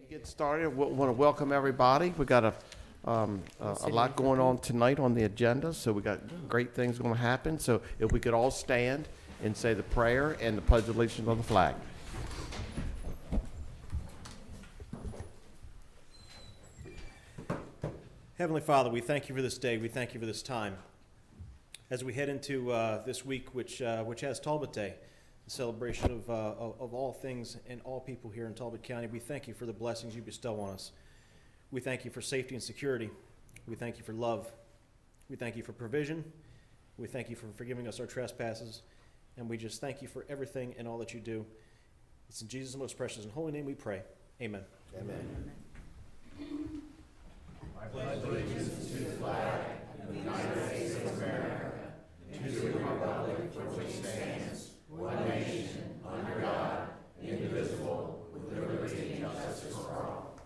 Get started. We want to welcome everybody. We got a lot going on tonight on the agenda, so we got great things going to happen. So if we could all stand and say the prayer and the pledge of allegiance on the flag. Heavenly Father, we thank you for this day. We thank you for this time. As we head into this week, which has Talbot Day, the celebration of all things and all people here in Talbot County, we thank you for the blessings you bestow on us. We thank you for safety and security. We thank you for love. We thank you for provision. We thank you for forgiving us our trespasses. And we just thank you for everything and all that you do. It's in Jesus' most precious and holy name we pray. Amen. Amen. I pledge allegiance to the flag of the United States of America, and to the republic for which it stands, one nation, under God, indivisible, with liberty and justice for all.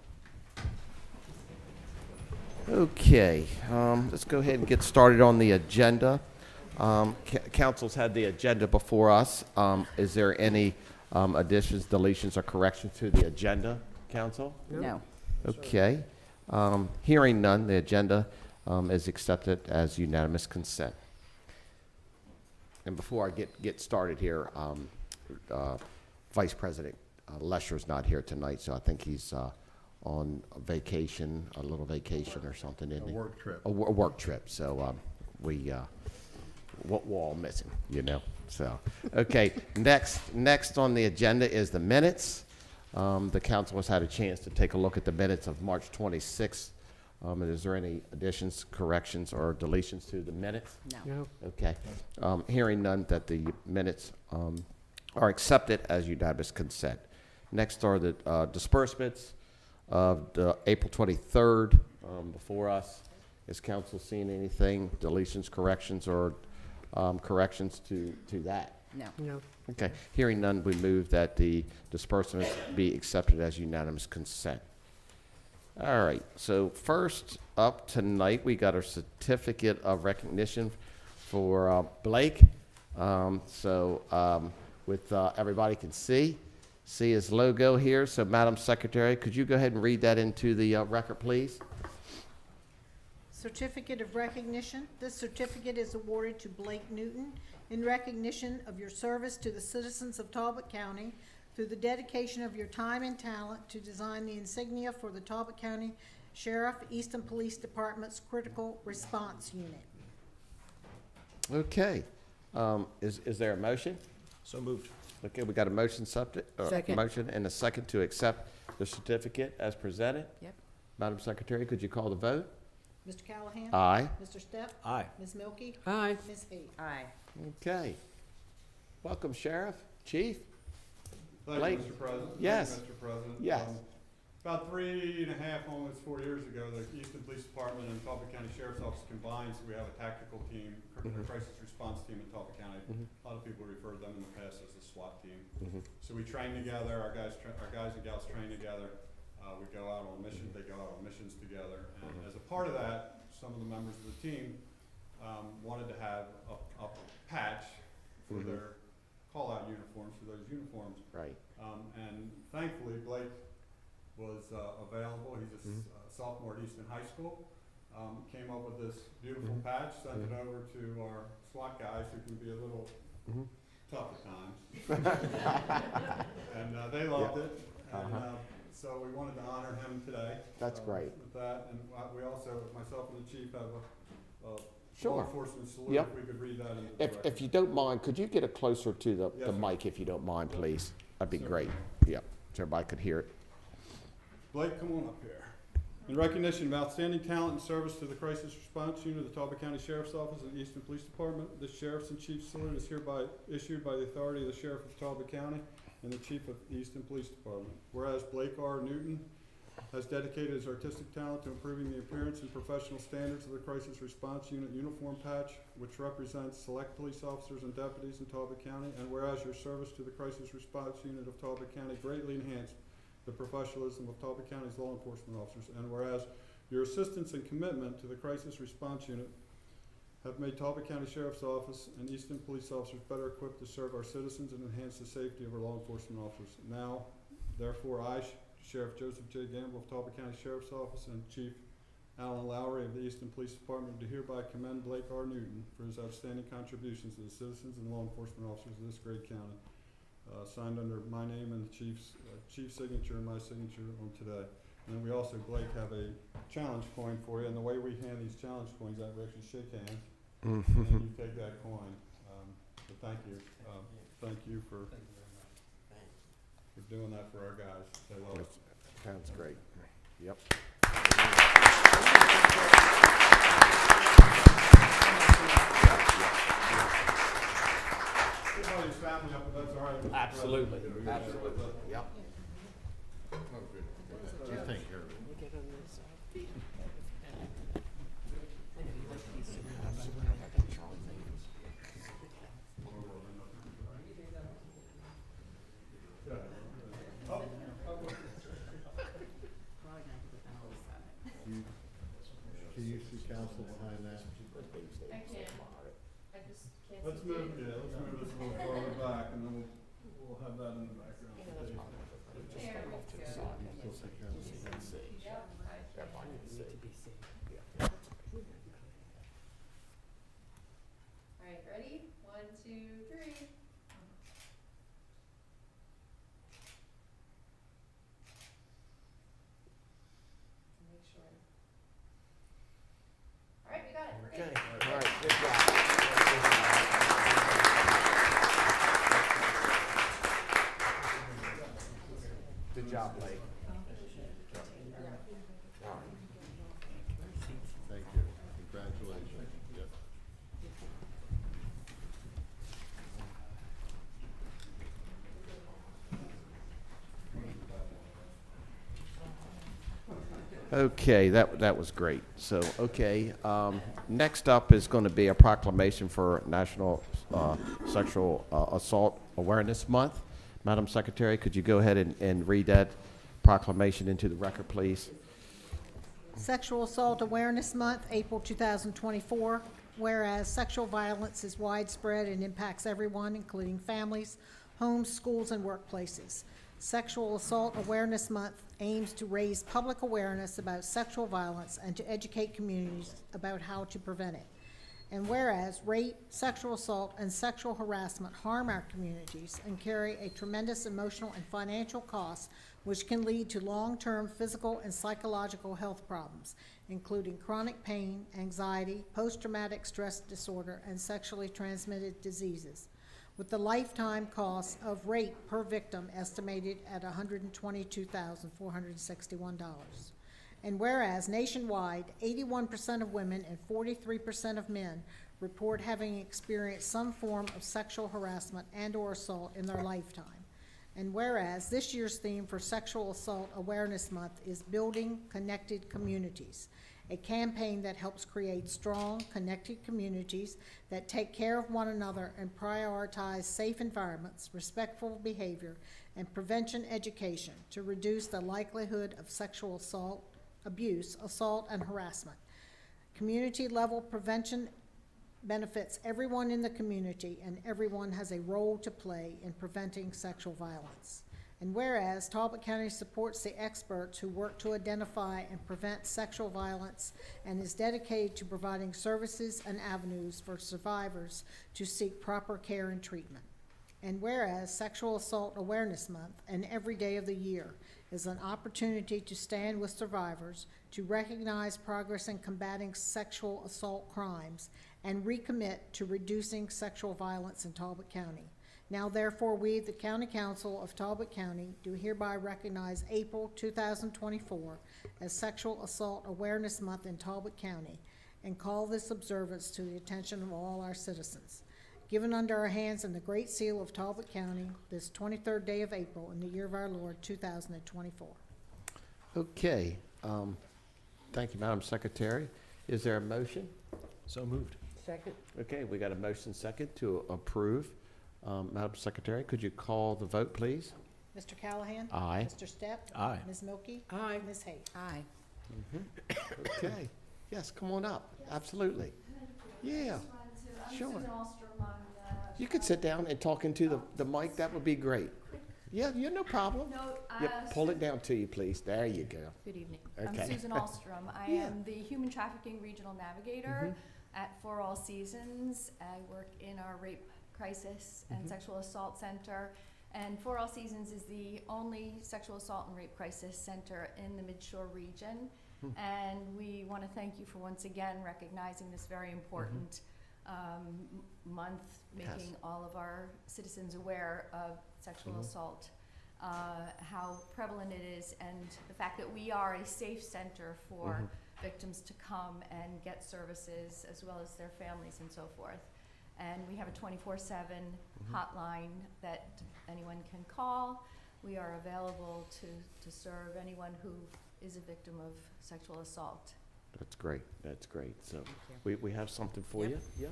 Okay, let's go ahead and get started on the agenda. Council's had the agenda before us. Is there any additions, deletions, or corrections to the agenda, Council? No. Okay. Hearing none, the agenda is accepted as unanimous consent. And before I get started here, Vice President Lesher's not here tonight, so I think he's on a vacation, a little vacation or something, isn't he? A work trip. A work trip. So we'll all miss him, you know. So, okay, next on the agenda is the minutes. The council has had a chance to take a look at the minutes of March 26th. Is there any additions, corrections, or deletions to the minutes? No. Okay. Hearing none, that the minutes are accepted as unanimous consent. Next are the disbursements of the April 23rd before us. Is council seeing anything, deletions, corrections, or corrections to that? No. Okay, hearing none, we move that the disbursements be accepted as unanimous consent. All right, so first up tonight, we got our certificate of recognition for Blake. With everybody can see his logo here. So Madam Secretary, could you go ahead and read that into the record, please? Certificate of recognition. This certificate is awarded to Blake Newton in recognition of your service to the citizens of Talbot County through the dedication of your time and talent to design the insignia for the Talbot County Sheriff Easton Police Department's Critical Response Unit. Okay, is there a motion? So moved. Okay, we got a motion Second. motion and a second to accept the certificate as presented. Yep. Madam Secretary, could you call the vote? Mr. Callahan? Aye. Mr. Stepp? Aye. Ms. Milky? Aye. Ms. Hayes? Aye. Okay. Welcome, Sheriff, Chief. Thank Blake? you, Mr. President. Yes. Thank you, Mr. President. Yes. About 3.5, almost 4 years ago, the Easton Police Department and Talbot County Sheriff's Office combined, so we have a tactical team, a crisis response team in Talbot County. A lot of people refer to them in the past as the SWAT team. So we train together, our guys and gals train together. We go out on missions, they go out on missions together. And as a part of that, some of the members of the team wanted to have a patch for their call-out uniforms, for those uniforms. Right. And thankfully, Blake was available. He's a sophomore at Easton High School. Came up with this beautiful patch, sent it over to our SWAT guys who can be a little tough at times. And they loved it. And so we wanted to honor him today. That's great. With that, and we also, myself and the chief, have a Sure. law enforcement salute. Yep. If we could read that into the record. If you don't mind, could you get it closer to the Yes, sir. mic if you don't mind, please? That'd be Sir. great. Yep, so everybody could hear it. Blake, come on up here. In recognition of outstanding talent and service to the Crisis Response Unit of the Talbot County Sheriff's Office and Easton Police Department, the Sheriff's and Chief's salute is hereby issued by the authority of the Sheriff of Talbot County and the Chief of Easton Police Department. Whereas Blake R. Newton has dedicated his artistic talent to improving the appearance and professional standards of the Crisis Response Unit uniform patch, which represents select police officers and deputies in Talbot County, and whereas your service to the Crisis Response Unit of Talbot County greatly enhanced the professionalism of Talbot County's law enforcement officers, and whereas your assistance and commitment to the Crisis Response Unit have made Talbot County Sheriff's Office and Easton police officers better equipped to serve our citizens and enhance the safety of our law enforcement officers. Now, therefore, I, Sheriff Joseph J. Gamble of Talbot County Sheriff's Office and Chief Alan Lowry of the Easton Police Department to hereby commend Blake R. Newton for his outstanding contributions to the citizens and law enforcement officers of this great county. Signed under my name and the chief's signature and my signature on today. And then we also, Blake, have a challenge coin for you. And the way we hand these challenge coins out, we actually shake hands, and then you take that coin. So thank you. Thank you for doing that for our guys. They love it. Sounds great. Yep. Everybody's family up, but that's all right. Absolutely. Absolutely. Yep. You think you're. Can you see council behind that? I can. I just can't. Let's move this a little farther back, and then we'll have that in the background. There, me too. Yep. All right, ready? 1, 2, 3. Make sure. All right, we got it. Okay. Thank you. All right. Good job. Good job, Blake. Thank you. Congratulations. Yep. Okay, that was great. So, okay, next up is going to be a proclamation for National Sexual Assault Awareness Month. Madam Secretary, could you go ahead and read that proclamation into the record, please? Sexual Assault Awareness Month, April 2024. Whereas sexual violence is widespread and impacts everyone, including families, homes, schools, and workplaces. Sexual Assault Awareness Month aims to raise public awareness about sexual violence and to educate communities about how to prevent it. And whereas rape, sexual assault, and sexual harassment harm our communities and carry a tremendous emotional and financial cost, which can lead to long-term physical and psychological health problems, including chronic pain, anxiety, post-traumatic stress disorder, and sexually transmitted diseases, with the lifetime cost of rape per victim estimated at $122,461. And whereas nationwide, 81% of women and 43% of men report having experienced some form of sexual harassment and/or assault in their lifetime. And whereas this year's theme for Sexual Assault Awareness Month is Building Connected Communities, a campaign that helps create strong, connected communities that take care of one another and prioritize safe environments, respectful behavior, and prevention education to reduce the likelihood of sexual assault, abuse, assault, and harassment. Community-level prevention benefits everyone in the community, and everyone has a role to play in preventing sexual violence. And whereas Talbot County supports the experts who work to identify and prevent sexual violence and is dedicated to providing services and avenues for survivors to seek proper care and treatment. And whereas Sexual Assault Awareness Month and every day of the year is an opportunity to stand with survivors, to recognize progress in combating sexual assault crimes, and recommit to reducing sexual violence in Talbot County. Now therefore, we, the County Council of Talbot County, do hereby recognize April 2024 as Sexual Assault Awareness Month in Talbot County and call this observance to the attention of all our citizens. Given under our hands in the Great Seal of Talbot County this 23rd day of April in the year of our Lord 2024. Okay, thank you, Madam Secretary. Is there a motion? So moved. Second. Okay, we got a motion second to approve. Madam Secretary, could you call the vote, please? Mr. Callahan? Aye. Mr. Stepp? Aye. Ms. Milky? Aye. Ms. Hayes? Aye. Okay, yes, come on up, absolutely. Yeah, sure. You could sit down and talk into the mic, that would be great. Yeah, no problem. No, Yeah, pull it down to you, please. There you go. Good evening. Okay. I'm Susan Alstrom. I Yeah. am the Human Trafficking Regional Navigator at For All Seasons. I work in our rape crisis and sexual assault center. And For All Seasons is the only sexual assault and rape crisis center in the Midshore region. And we want to thank you for once again recognizing this very important month, making Yes. all of our citizens aware of sexual assault, how prevalent it is, and the fact that we are a safe center for victims to come and get services as well as their families and so forth. And we have a 24/7 hotline that anyone can call. We are available to serve anyone who is a victim of sexual assault. That's great. That's great. So we have something for you. Yeah.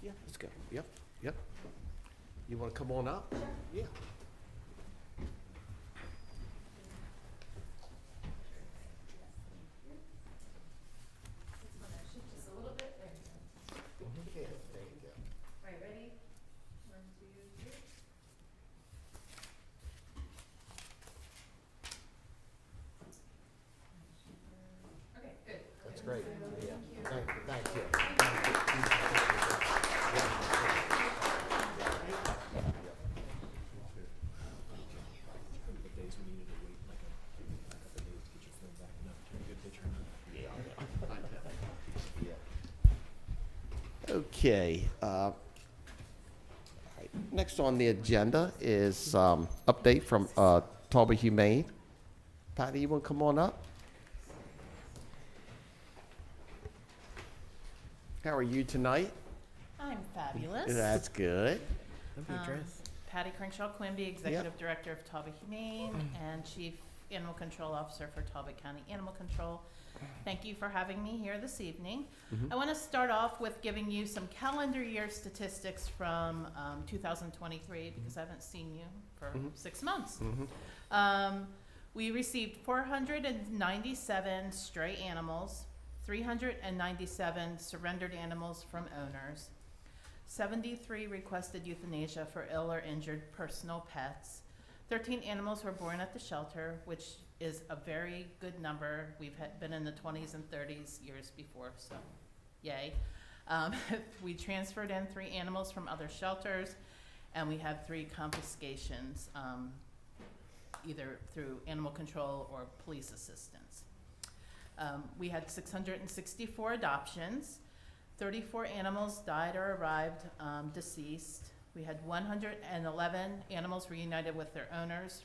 Yeah, let's go. Yep. You want to come on up? Yeah. Just a little bit. There you go. Okay, there you go. All right, ready? 1, 2, 3. Okay, good. That's great. Yeah. Thank you. Okay. All right. Next on the agenda is update from Talbot Humane. Patty, you want to come on up? How are you tonight? I'm fabulous. That's good. Patty Crankshaw-Quimby, Executive Director of Talbot Humane and Chief Animal Control Officer for Talbot County Animal Control. Thank you for having me here this evening. I want to start off with giving you some calendar year statistics from 2023 because I haven't seen you for 6 months. We received 497 stray animals, 397 surrendered animals from owners, 73 requested euthanasia for ill or injured personal pets, 13 animals were born at the shelter, which is a very good number. We've been in the 20s and 30s years before, so yay. We transferred in 3 animals from other shelters, and we had 3 confiscations, either through animal control or police assistance. We had 664 adoptions. 34 animals died or arrived deceased. We had 111 animals reunited with their owners.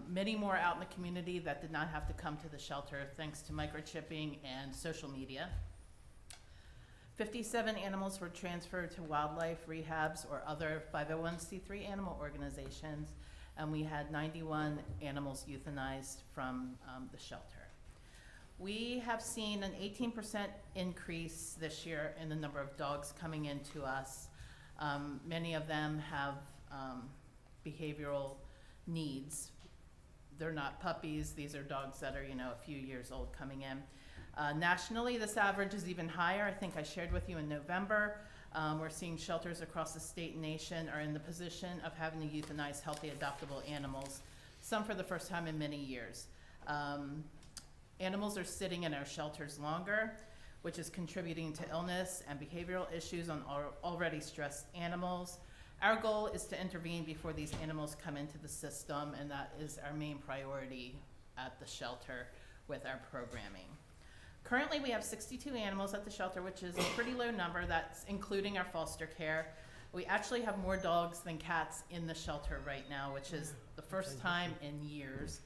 Many more out in the community that did not have to come to the shelter thanks to microchipping and social media. 57 animals were transferred to wildlife rehabs or other 501c3 animal organizations, and we had 91 animals euthanized from the shelter. We have seen an 18% increase this year in the number of dogs coming into us. Many of them have behavioral needs. They're not puppies. These are dogs that are, a few years old coming in. Nationally, this average is even higher. I think I shared with you in November. We're seeing shelters across the state and nation are in the position of having to euthanize healthy adoptable animals, some for the first time in many years. Animals are sitting in our shelters longer, which is contributing to illness and behavioral issues on already stressed animals. Our goal is to intervene before these animals come into the system, and that is our main priority at the shelter with our programming. Currently, we have 62 animals at the shelter, which is a pretty low number. That's including our foster care. We actually have more dogs than cats in the shelter right now, which is the first time in years.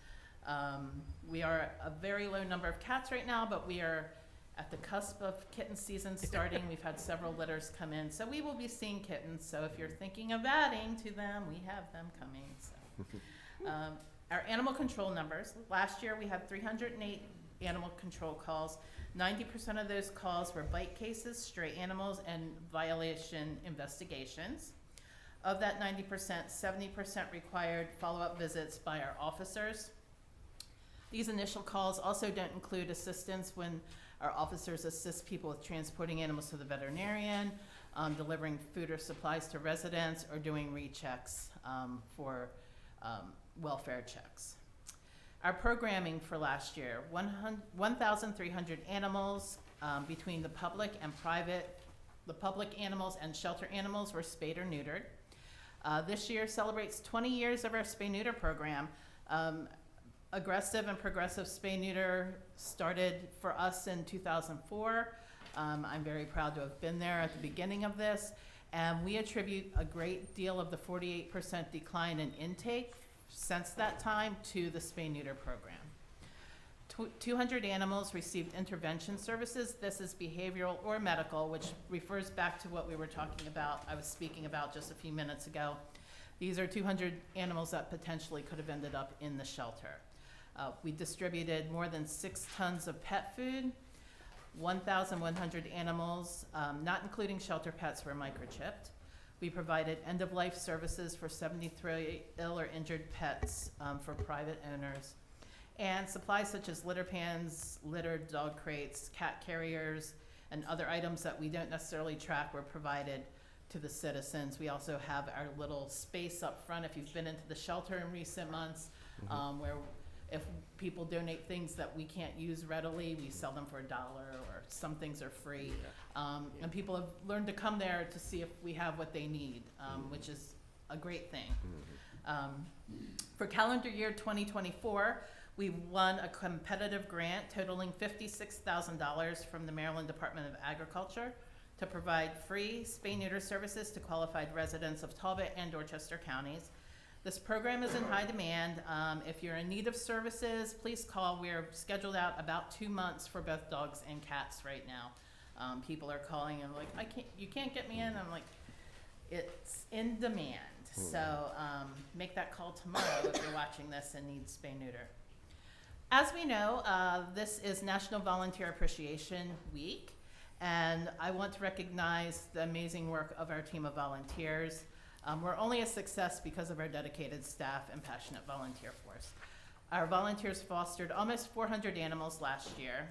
We are a very low number of cats right now, but we are at the cusp of kitten season starting. We've had several litters come in, so we will be seeing kittens. So if you're thinking of adding to them, we have them coming. So, our animal control numbers. Last year we had 308 animal control calls. 90% of those calls were bite cases, stray animals, and violation investigations. Of that 90%, 70% required follow-up visits by our officers. These initial calls also don't include assistance when our officers assist people with transporting animals to the veterinarian, delivering food or supplies to residents, or doing rechecks for welfare checks. Our programming for last year, 1,300 animals between the public and private. The public animals and shelter animals were spayed or neutered. This year celebrates 20 years of our spay-neuter program. Aggressive and progressive spay-neuter started for us in 2004. I'm very proud to have been there at the beginning of this, and we attribute a great deal of the 48% decline in intake since that time to the spay-neuter program. 200 animals received intervention services. This is behavioral or medical, which refers back to what we were talking about, I was speaking about just a few minutes ago. These are 200 animals that potentially could have ended up in the shelter. We distributed more than 6 tons of pet food. 1,100 animals, not including shelter pets, were microchipped. We provided end-of-life services for 73 ill or injured pets for private owners. And supplies such as litter pans, litter, dog crates, cat carriers, and other items that we don't necessarily track were provided to the citizens. We also have our little space up front, if you've been into the shelter in recent months, where if people donate things that we can't use readily, we sell them for $1, or some things are free. And people have learned to come there to see if we have what they need, which is a great thing. For calendar year 2024, we won a competitive grant totaling $56,000 from the Maryland Department of Agriculture to provide free spay-neuter services to qualified residents of Talbot and Dorchester counties. This program is in high demand. If you're in need of services, please call. We're scheduled out about 2 months for both dogs and cats right now. People are calling and like, you can't get me in. I'm like, it's in demand. So make that call tomorrow if you're watching this and need spay-neuter. As we know, this is National Volunteer Appreciation Week, and I want to recognize the amazing work of our team of volunteers. We're only a success because of our dedicated staff and passionate volunteer force. Our volunteers fostered almost 400 animals last year.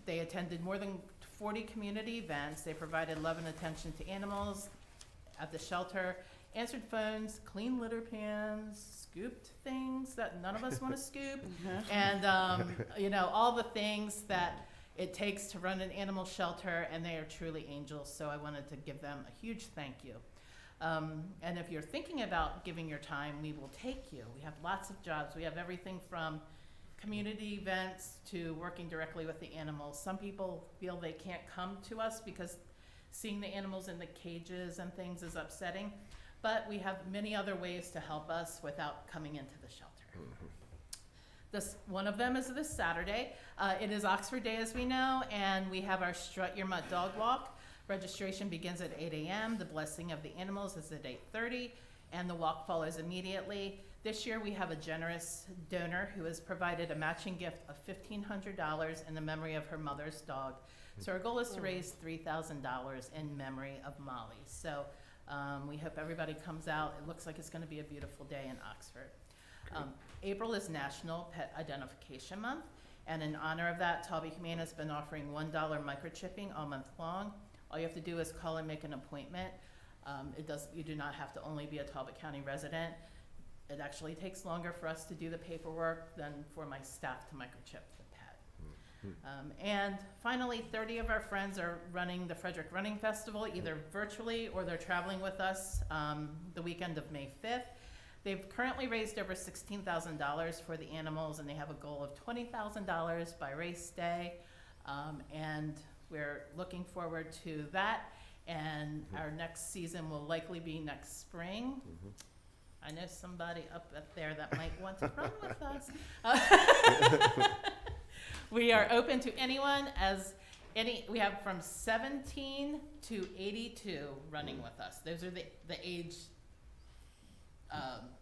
They attended more than 40 community events. They provided love and attention to animals at the shelter, answered phones, cleaned litter pans, scooped things that none of us want to scoop, and you know, all the things that it takes to run an animal shelter, and they are truly angels, so I wanted to give them a huge thank you. And if you're thinking about giving your time, we will take you. We have lots of jobs. We have everything from community events to working directly with the animals. Some people feel they can't come to us because seeing the animals in the cages and things is upsetting, but we have many other ways to help us without coming into the shelter. One of them is this Saturday. It is Oxford Day, as we know, and we have our Strut Your Mutt Dog Walk. Registration begins at 8 a.m. The blessing of the animals is at 8:30, and the walk follows immediately. This year we have a generous donor who has provided a matching gift of $1,500 in the memory of her mother's dog. So our goal is to raise $3,000 in memory of Molly. So we hope everybody comes out. It looks like it's going to be a beautiful day in Oxford. April is National Pet Identification Month, and in honor of that, Talbot Humane has been offering $1 microchipping all month long. All you have to do is call and make an appointment. You do not have to only be a Talbot County resident. It actually takes longer for us to do the paperwork than for my staff to microchip the pet. And finally, 30 of our friends are running the Frederick Running Festival, either virtually or they're traveling with us the weekend of May 5th. They've currently raised over $16,000 for the animals, and they have a goal of $20,000 by race day. And we're looking forward to that. And our next season will likely be next spring. I know somebody up there that might want to run with us. We are open to anyone we have from 17 to 82 running with us. Those are the age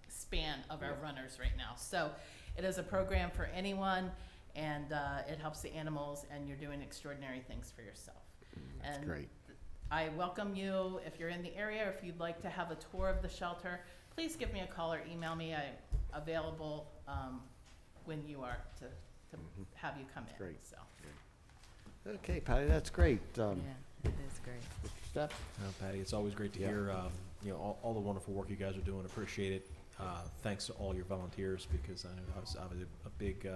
span of our runners right now. So it is a program for anyone, and it helps the animals, and you're doing extraordinary things for yourself. That's And great. I welcome you if you're in the area, or if you'd like to have a tour of the shelter, please give me a call or email me. I'm available when you are to have you come in. Great. So. Okay, Patty, that's great. That's great. Mr. Steps? Patty, it's always great to Yeah. hear, all the wonderful work you guys are doing. Appreciate it. Thanks to all your volunteers, because I know I was a big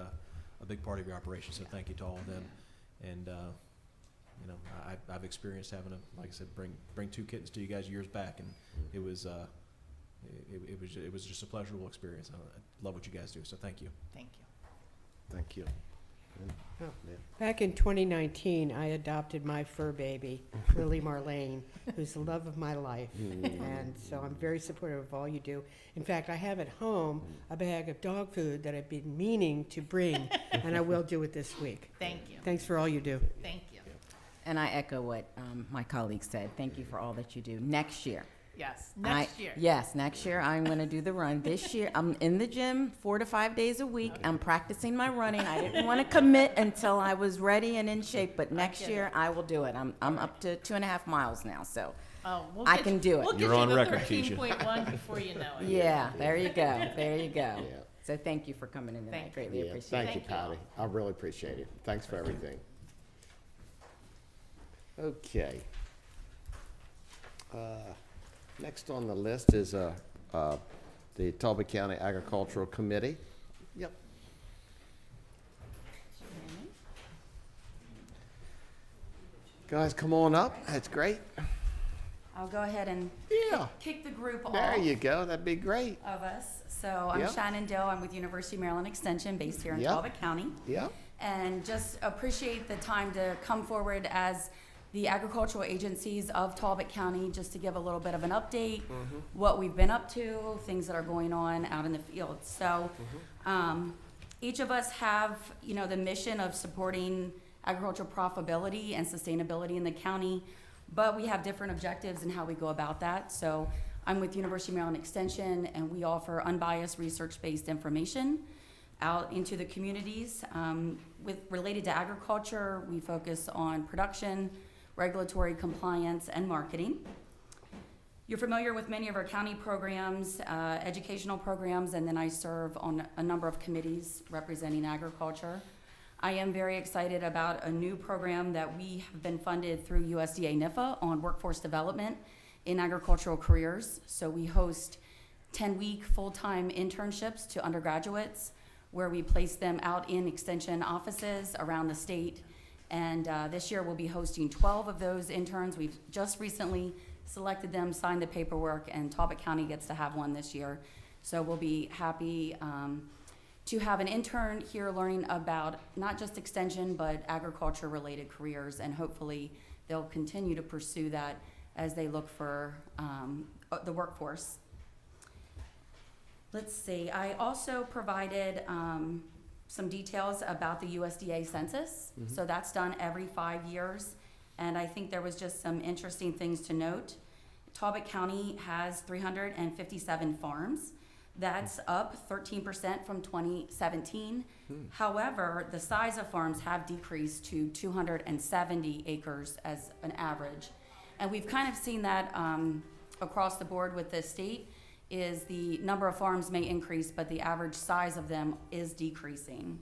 part of your operation. So thank you to all of them. And I've experienced having to, like I said, bring 2 kittens to you guys years back, and it was just a pleasurable experience. I love what you guys do. So thank you. Thank you. Thank you. Oh. Yeah. Back in 2019, I adopted my fur baby, Lily Marlene, who's the love of my life. And so I'm very supportive of all you do. In fact, I have at home a bag of dog food that I've been meaning to bring, and I will do it this week. Thank you. Thanks for all you do. Thank you. And I echo what my colleague said. Thank you for all that you do. Next year. Yes, next year. Yes, next year I'm going to do the run. This year I'm in the gym 4 to 5 days a week. I'm practicing my running. I didn't want to commit until I was ready and in shape, but next year I will do it. I'm up to 2.5 miles now, so We'll I get can you- do it. We'll get You're you on to record, Keisha. 13.1 before you know it. yeah, there you go. There you go. Yeah. So thank you for coming in tonight. Thank you. Greatly Yeah, appreciate it. thank you, Thank you all. Patty. I really appreciate it. Thanks for everything. Okay. Next on the list is the Talbot County Agricultural Committee. Yep. Guys, come on up. That's great. I'll go ahead and Yeah. kick the group off There you go. That'd be great. of us. So I'm Yep. Shannon Dill. I'm with University of Maryland Extension based here in Yep. Talbot County. Yep. And just appreciate the time to come forward as the agricultural agencies of Talbot County, just to give a little bit of an update, what we've been up to, things that are going on out in the field. So each of us have, the mission of supporting agricultural profitability and sustainability in the county, but we have different objectives in how we go about that. So I'm with University of Maryland Extension, and we offer unbiased research-based information out into the communities. Related to agriculture, we focus on production, regulatory compliance, and marketing. You're familiar with many of our county programs, educational programs, and then I serve on a number of committees representing agriculture. I am very excited about a new program that we have been funded through USDA NIFA on workforce development in agricultural careers. So we host 10-week full-time internships to undergraduates, where we place them out in extension offices around the state. And this year we'll be hosting 12 of those interns. We've just recently selected them, signed the paperwork, and Talbot County gets to have one this year. So we'll be happy to have an intern here learning about not just extension, but agriculture-related careers, and hopefully they'll continue to pursue that as they look for the workforce. Let's see, I also provided some details about the USDA census. So that's done every 5 years, and I think there was just some interesting things to note. Talbot County has 357 farms. That's up 13% from 2017. However, the size of farms have decreased to 270 acres as an average. And we've kind of seen that across the board with the state, is the number of farms may increase, but the average size of them is decreasing.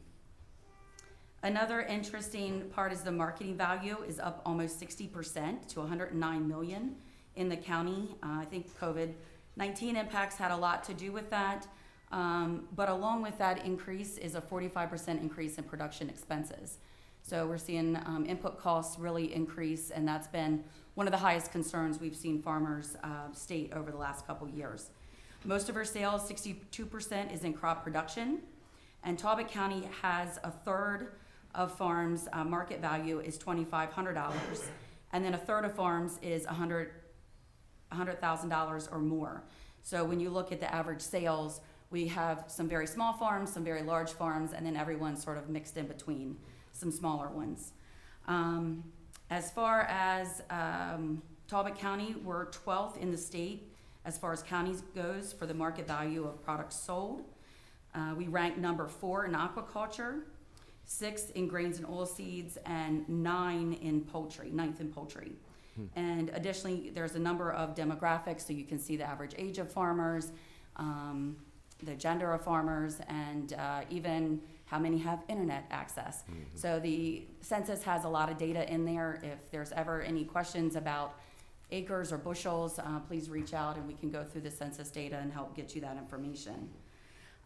Another interesting part is the marketing value is up almost 60% to $109 million in the county. I think COVID-19 impacts had a lot to do with that. But along with that increase is a 45% increase in production expenses. So we're seeing input costs really increase, and that's been one of the highest concerns we've seen farmers state over the last couple years. Most of our sales, 62%, is in crop production, and Talbot County has a third of farms' market value is $2,500, and then a third of farms is $100,000 or more. So when you look at the average sales, we have some very small farms, some very large farms, and then everyone's sort of mixed in between, some smaller ones. As far as Talbot County, we're 12th in the state as far as counties goes for the market value of products sold. We rank number 4 in aquaculture, 6th in grains and oilseeds, and 9th in poultry. And additionally, there's a number of demographics, so you can see the average age of farmers, the gender of farmers, and even how many have internet access. So the census has a lot of data in there. If there's ever any questions about acres or bushels, please reach out and we can go through the census data and help get you that information.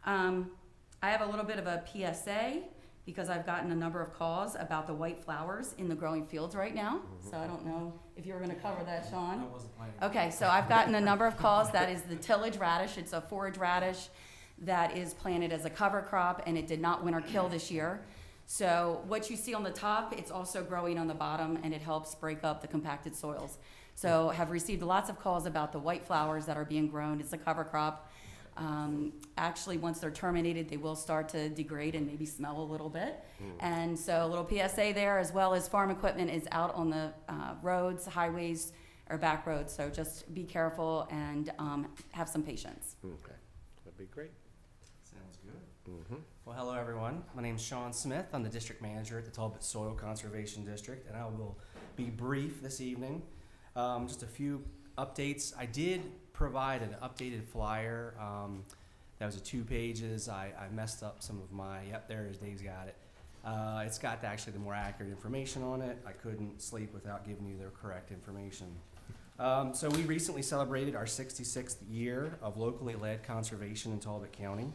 I have a little bit of a PSA because I've gotten a number of calls about the white flowers in the growing fields right now. So I don't know if you were going to cover that, Shawn. I wasn't planning. Okay, so I've gotten a number of calls. That is the tillage radish. It's a forage radish that is planted as a cover crop, and it did not winter kill this year. So what you see on the top, it's also growing on the bottom, and it helps break up the compacted soils. So have received lots of calls about the white flowers that are being grown. It's a cover crop. Actually, once they're terminated, they will start to degrade and maybe smell a little bit. And so a little PSA there, as well as farm equipment is out on the roads, highways, or back roads. So just be careful and have some patience. Okay, that'd be great. Sounds good. Well, hello everyone. My name is Shawn Smith. I'm the district manager at the Talbot Soil Conservation District, and I will be brief this evening. Just a few updates. I did provide an updated flyer. That was a 2 pages. I messed up some of my, yep, there it is, Dave's got it. It's got actually the more accurate information on it. I couldn't sleep without giving you the correct information. So we recently celebrated our 66th year of locally led conservation in Talbot County.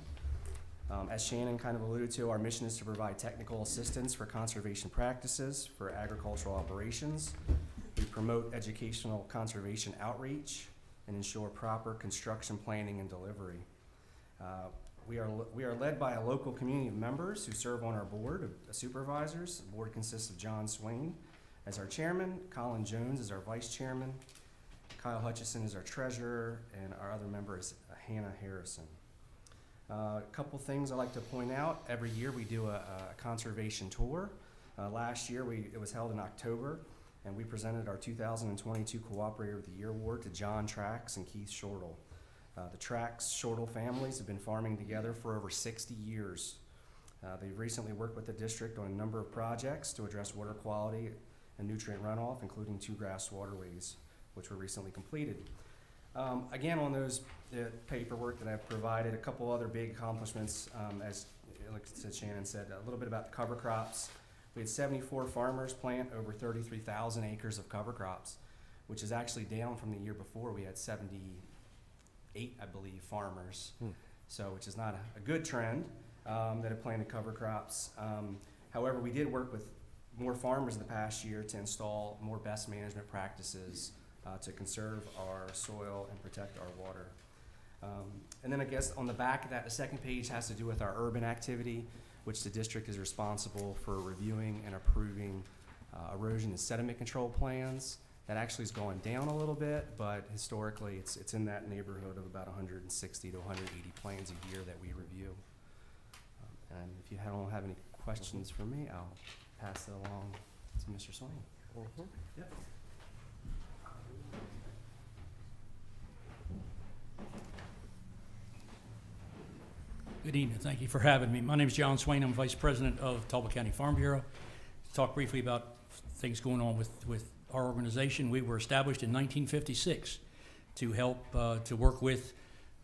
As Shannon kind of alluded to, our mission is to provide technical assistance for conservation practices for agricultural operations. We promote educational conservation outreach and ensure proper construction planning and delivery. We are led by a local community of members who serve on our board of supervisors. The board consists of John Swaine as our chairman, Colin Jones as our vice chairman, Kyle Hutchison is our treasurer, and our other member is Hannah Harrison. A couple things I like to point out. Every year we do a conservation tour. Last year it was held in October, and we presented our 2022 Cooperator of the Year Award to John Trax and Keith Shortle. The Trax-Shortle families have been farming together for over 60 years. They've recently worked with the district on a number of projects to address water quality and nutrient runoff, including 2 grass waterways, which were recently completed. Again, on those paperwork that I've provided, a couple other big accomplishments, as Shannon said, a little bit about the cover crops. We had 74 farmers plant over 33,000 acres of cover crops, which is actually down from the year before. We had 78, I believe, farmers, so which is not a good trend that have planted cover crops. However, we did work with more farmers in the past year to install more best management practices to conserve our soil and protect our water. And then I guess on the back of that, the second page has to do with our urban activity, which the district is responsible for reviewing and approving erosion and sediment control plans. That actually has gone down a little bit, but historically it's in that neighborhood of about 160 to 180 plans a year that we review. And if you don't have any questions for me, I'll pass it along to Mr. Swaine. Yep. Good evening. Thank you for having me. My name is John Swaine. I'm Vice President of Talbot County Farm Bureau. To talk briefly about things going on with our organization. We were established in 1956 to help to work with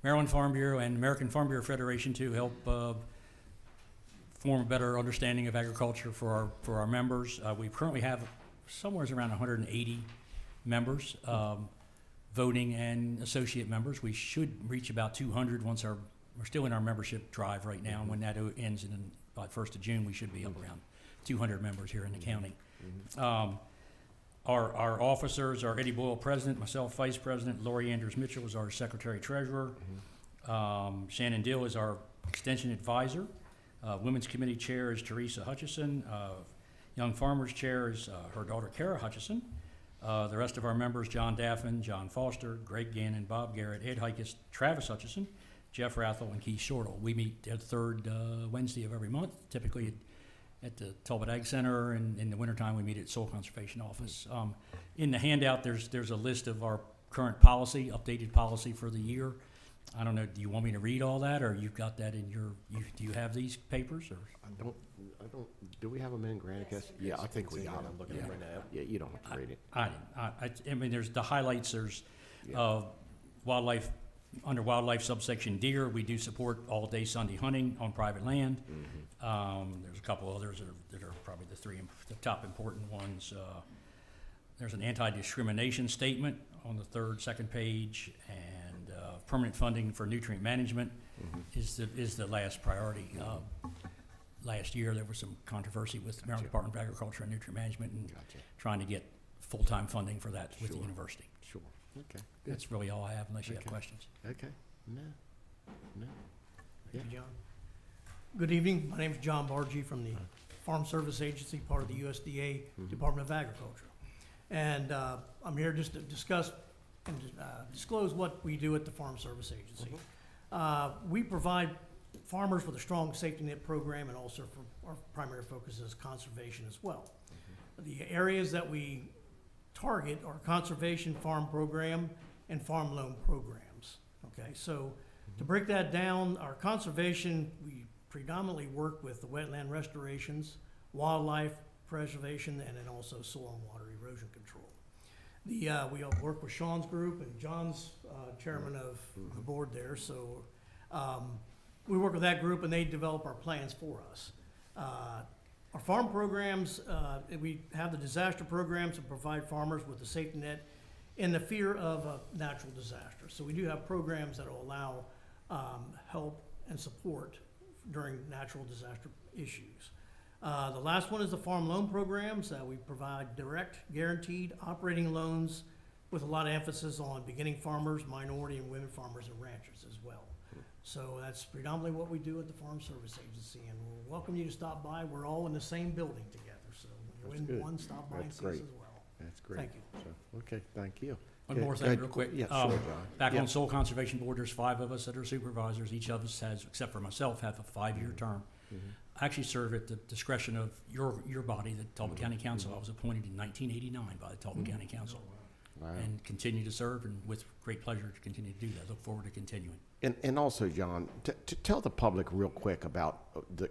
Maryland Farm Bureau and American Farm Bureau Federation to help form a better understanding of agriculture for our members. We currently have somewhere around 180 members, voting and associate members. We should reach about 200 once we're still in our membership drive right now. When that ends by 1st of June, we should be up around 200 members here in the county. Our officers are Eddie Boyle, President, myself, Vice President, Lori Andrews Mitchell is our Secretary Treasurer, Shannon Dill is our Extension Advisor, Women's Committee Chair is Teresa Hutchison, Young Farmers Chair is her daughter Kara Hutchison. The rest of our members, John Daffin, John Foster, Greg Gannon, Bob Garrett, Ed Hikes, Travis Hutchison, Jeff Rathel, and Keith Shortle. We meet the third Wednesday of every month, typically at the Talbot Ag Center, and in the wintertime we meet at Soil Conservation Office. In the handout, there's a list of our current policy, updated policy for the year. I don't know, do you want me to read all that, or you've got that in do you have these papers, or? I don't, do we have them in Granicus? Yeah, I think we got them. I'm looking at it right now. Yeah, you don't have to read it. I mean, there's the highlights, there's wildlife Under wildlife subsection deer, we do support all-day Sunday hunting on private land. There's a couple others that are probably the top important ones. There's an anti-discrimination statement on the second page, and permanent funding for nutrient management is the last priority. Last year, there was some controversy with the Maryland Department of Agriculture and Nutrient Management and trying to get full-time funding for that with the university. Sure. Okay. Good. That's really all I have, unless you have questions. Okay. No. Thank you, John. Good evening. My name is John Bargy from the Farm Service Agency, part of the USDA Department of Agriculture. And I'm here just to discuss and disclose what we do at the Farm Service Agency. We provide farmers with a strong safety net program, and also for our primary focus is conservation as well. The areas that we target are conservation farm program and farm loan programs. Okay, so to break that down, our conservation, we predominantly work with the wetland restorations, wildlife preservation, and then also soil and water erosion control. We all work with Shawn's group, and John's chairman of the board there, so we work with that group and they develop our plans for us. Our farm programs, we have the disaster programs to provide farmers with a safety net in the fear of a natural disaster. So we do have programs that will allow help and support during natural disaster issues. The last one is the farm loan programs. We provide direct, guaranteed operating loans with a lot of emphasis on beginning farmers, minority and women farmers and ranchers as well. So that's predominantly what we do at the Farm Service Agency, and we'll welcome you to stop by. We're all in the same building together, so when you're in one, stop by and see us as well. That's great. Thank you. So, okay, thank you. One more thing real quick. Yeah, sure, John. Back on Soil Conservation Board, there's 5 of us that are supervisors. Each of us has, except for myself, have a 5-year term. I actually serve at the discretion of your body, the Talbot County Council. I was appointed in 1989 by the Talbot County Council. Wow. And continue to serve, and with great pleasure to continue to do that. Look forward to continuing. And also, John, to tell the public real quick about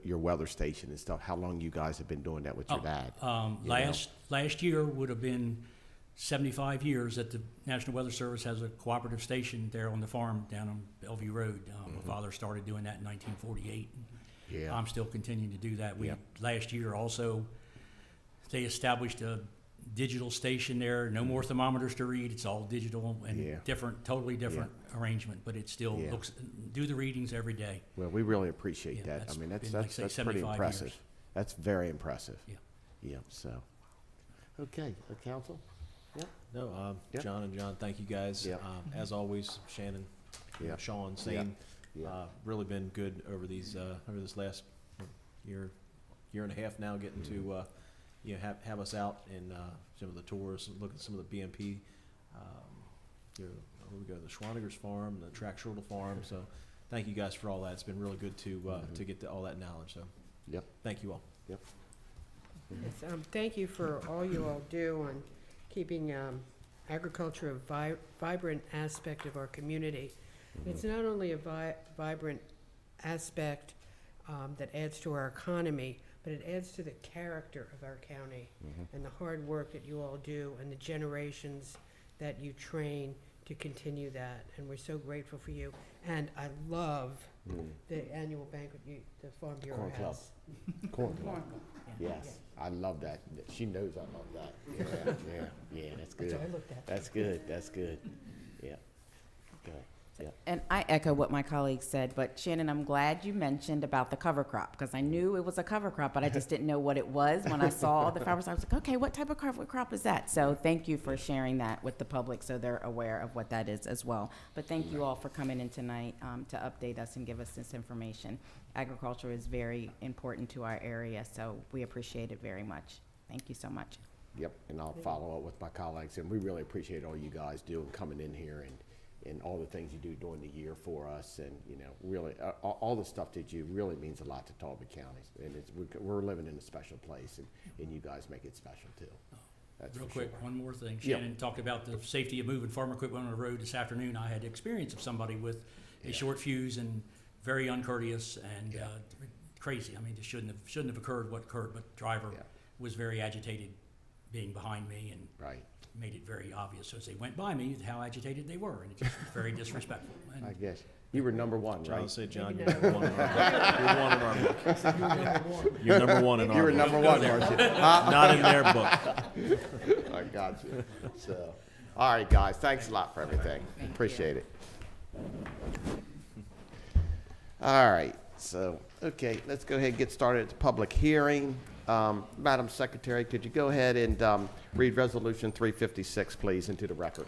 your weather station and stuff, how long you guys have been doing that with your dad. Last year would have been 75 years that the National Weather Service has a cooperative station there on the farm down on Bellevue Road. My father started doing that in 1948. Yeah. I'm still continuing to do that. Last year also, they established a digital station there. No more thermometers to read. It's all digital and totally different arrangement, but it still do the readings every day. Well, we really appreciate that. I mean, that's pretty impressive. Years. That's very impressive. Yeah. Yeah. So, okay, council. Yeah. No, John and John, thank you guys. As always, Shannon, Shawn, Swaine, really been good over these over this last year and a half now, getting to have us out in some of the tours, and look at some of the BMP. We go to the Schwanigers farm, the Track Shortle farm. So, thank you guys for all that. It's been really good to get all that knowledge. So, thank you all. Yep. Yes, thank you for all you all do on keeping agriculture a vibrant aspect of our community. It's not only a vibrant aspect that adds to our economy, but it adds to the character of our county and the hard work that you all do and the generations that you train to continue that. And we're so grateful for you. And I love the annual banquet the Farm Bureau has. Corn Club. Yes, I love that. She knows I love that. Yeah, that's good. That's what I looked at. That's good. Yeah. Okay. Yeah. And I echo what my colleague said, but Shannon, I'm glad you mentioned about the cover crop, because I knew it was a cover crop, but I just didn't know what it was. When I saw the farmers, I was like, okay, what type of cover crop is that? So thank you for sharing that with the public so they're aware of what that is as well. But thank you all for coming in tonight to update us and give us this information. Agriculture is very important to our area, so we appreciate it very much. Thank you so much. Yep, and I'll follow up with my colleagues, and we really appreciate all you guys do and coming in here and all the things you do during the year for us, and really all the stuff that you really means a lot to Talbot County, and we're living in a special place, and you guys make it special too. That's real for quick, sure. one more thing. Shannon talked about the safety of moving farm equipment on the road this afternoon. I had experience of somebody with a short fuse and very uncourteous and crazy. I mean, it shouldn't have occurred what occurred, but the driver was very agitated being behind me and Right. made it very obvious as they went by me how agitated they were, and it just was very disrespectful. And I guess. You were number one, John, right? say, John, Maybe you're number one in our book. You're number one in our book. You were number one, weren't you? Not in their book. I got you. So, all right, guys, thanks a lot for everything. Appreciate it. All right, so, okay, let's go ahead and get started at the public hearing. Madam Secretary, could you go ahead and read Resolution 356, please, into the record?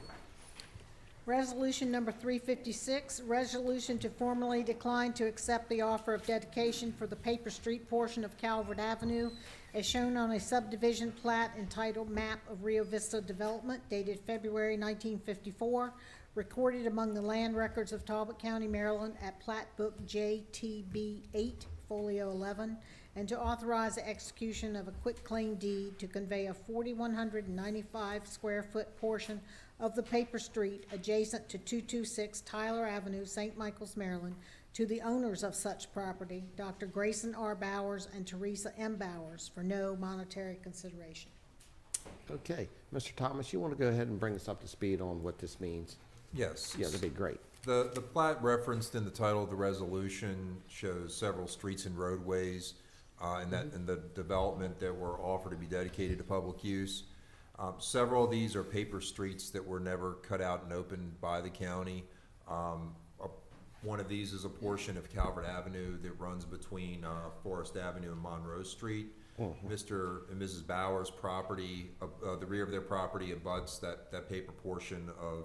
Resolution number 356, resolution to formally decline to accept the offer of dedication for the Paper Street portion of Calvert Avenue as shown on a subdivision plat entitled Map of Rio Vista Development dated February 1954, recorded among the land records of Talbot County, Maryland at Plat Book JTB 8, Folio 11, and to authorize the execution of a quitclaim deed to convey a 4,195 square foot portion of the paper street adjacent to 226 Tyler Avenue, St. Michaels, Maryland, to the owners of such property, Dr. Grayson R. Bowers and Teresa M. Bowers, for no monetary consideration. Okay, Mr. Thomas, you want to go ahead and bring us up to speed on what this means? Yes. Yeah, that'd be great. The plat referenced in the title of the resolution shows several streets and roadways in the development that were offered to be dedicated to public use. Several of these are paper streets that were never cut out and opened by the county. One of these is a portion of Calvert Avenue that runs between Forest Avenue and Monroe Street. Mr. and Mrs. Bowers' property, the rear of their property abuts that paper portion of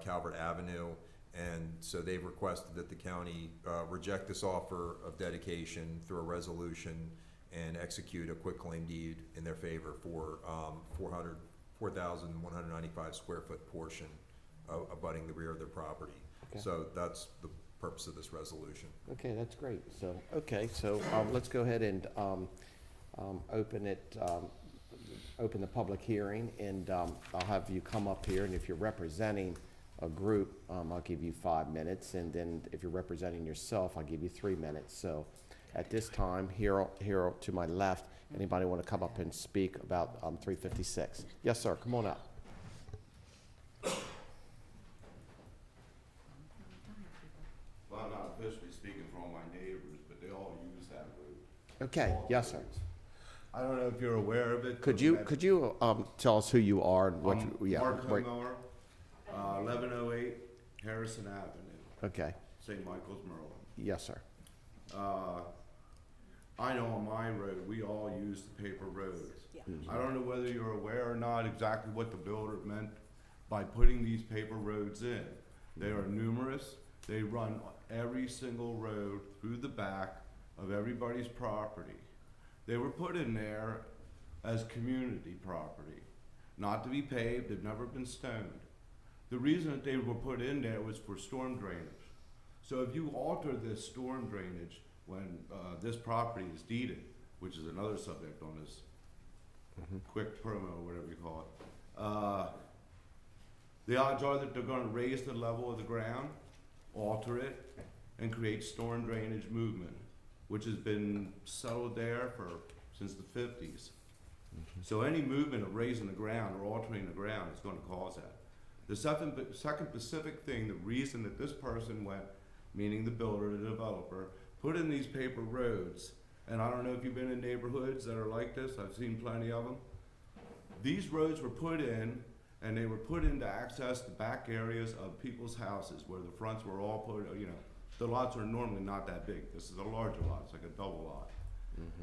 Calvert Avenue, and so they've requested that the county reject this offer of dedication through a resolution and execute a quitclaim deed in their favor for 4,195 square foot portion abutting the rear of their property. Okay. So that's the purpose of this resolution. Okay, that's great. So, okay, so let's go ahead and open the public hearing, and I'll have you come up here, and if you're representing a group, I'll give you 5 minutes, and then if you're representing yourself, I'll give you 3 minutes. So at this time, here to my left, anybody want to come up and speak about 356? Yes, sir, come on up. Well, I'm not officially speaking for all my neighbors, but they all use that route. Okay, yes, sir. I don't know if you're aware of it. Could you tell us who you are and what you, yeah, Mark right. Homeower, 1108 Harrison Avenue, Okay, St. Michael's, Maryland. yes, sir. I know on my road, we all use the paper roads. I don't know whether you're aware or not exactly what the builder meant by putting these paper roads in. They are numerous. They run every single road through the back of everybody's property. They were put in there as community property, not to be paved. They've never been stoned. The reason that they were put in there was for storm drainage. So if you alter this storm drainage when this property is deeded, which is another subject on this quick promo, or whatever you call it, the odds are that they're going to raise the level of the ground, alter it, and create storm drainage movement, which has been settled there since the 50s. So any movement of raising the ground or altering the ground is going to cause that. The second specific thing, the reason that this person went, meaning the builder, the developer, put in these paper roads, and I don't know if you've been in neighborhoods that are like this, I've seen plenty of them. These roads were put in, and they were put in to access the back areas of people's houses where the fronts were all put, the lots are normally not that big. This is a larger lot, it's like a double lot.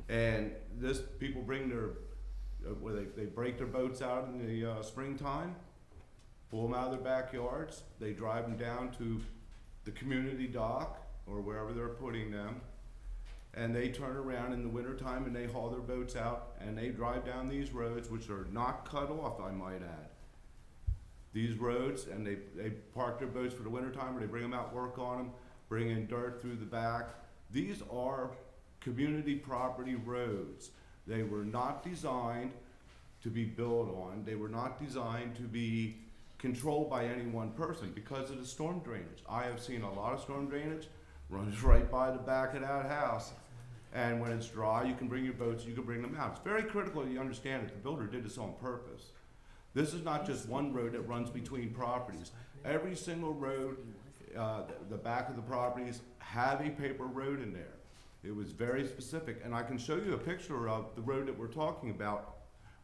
And people bring they break their boats out in the springtime, pull them out of their backyards, they drive them down to the community dock or wherever they're putting them, and they turn around in the wintertime and they haul their boats out and they drive down these roads, which are not cut off, I might add. These roads, and they park their boats for the wintertime, or they bring them out, work on them, bring in dirt through the back. These are community property roads. They were not designed to be built on. They were not designed to be controlled by any one person because of the storm drainage. I have seen a lot of storm drainage runs right by the back of that house. And when it's dry, you can bring your boats, you can bring them out. It's very critical that you understand that the builder did this on purpose. This is not just one road that runs between properties. Every single road, the back of the properties have a paper road in there. It was very specific, and I can show you a picture of the road that we're talking about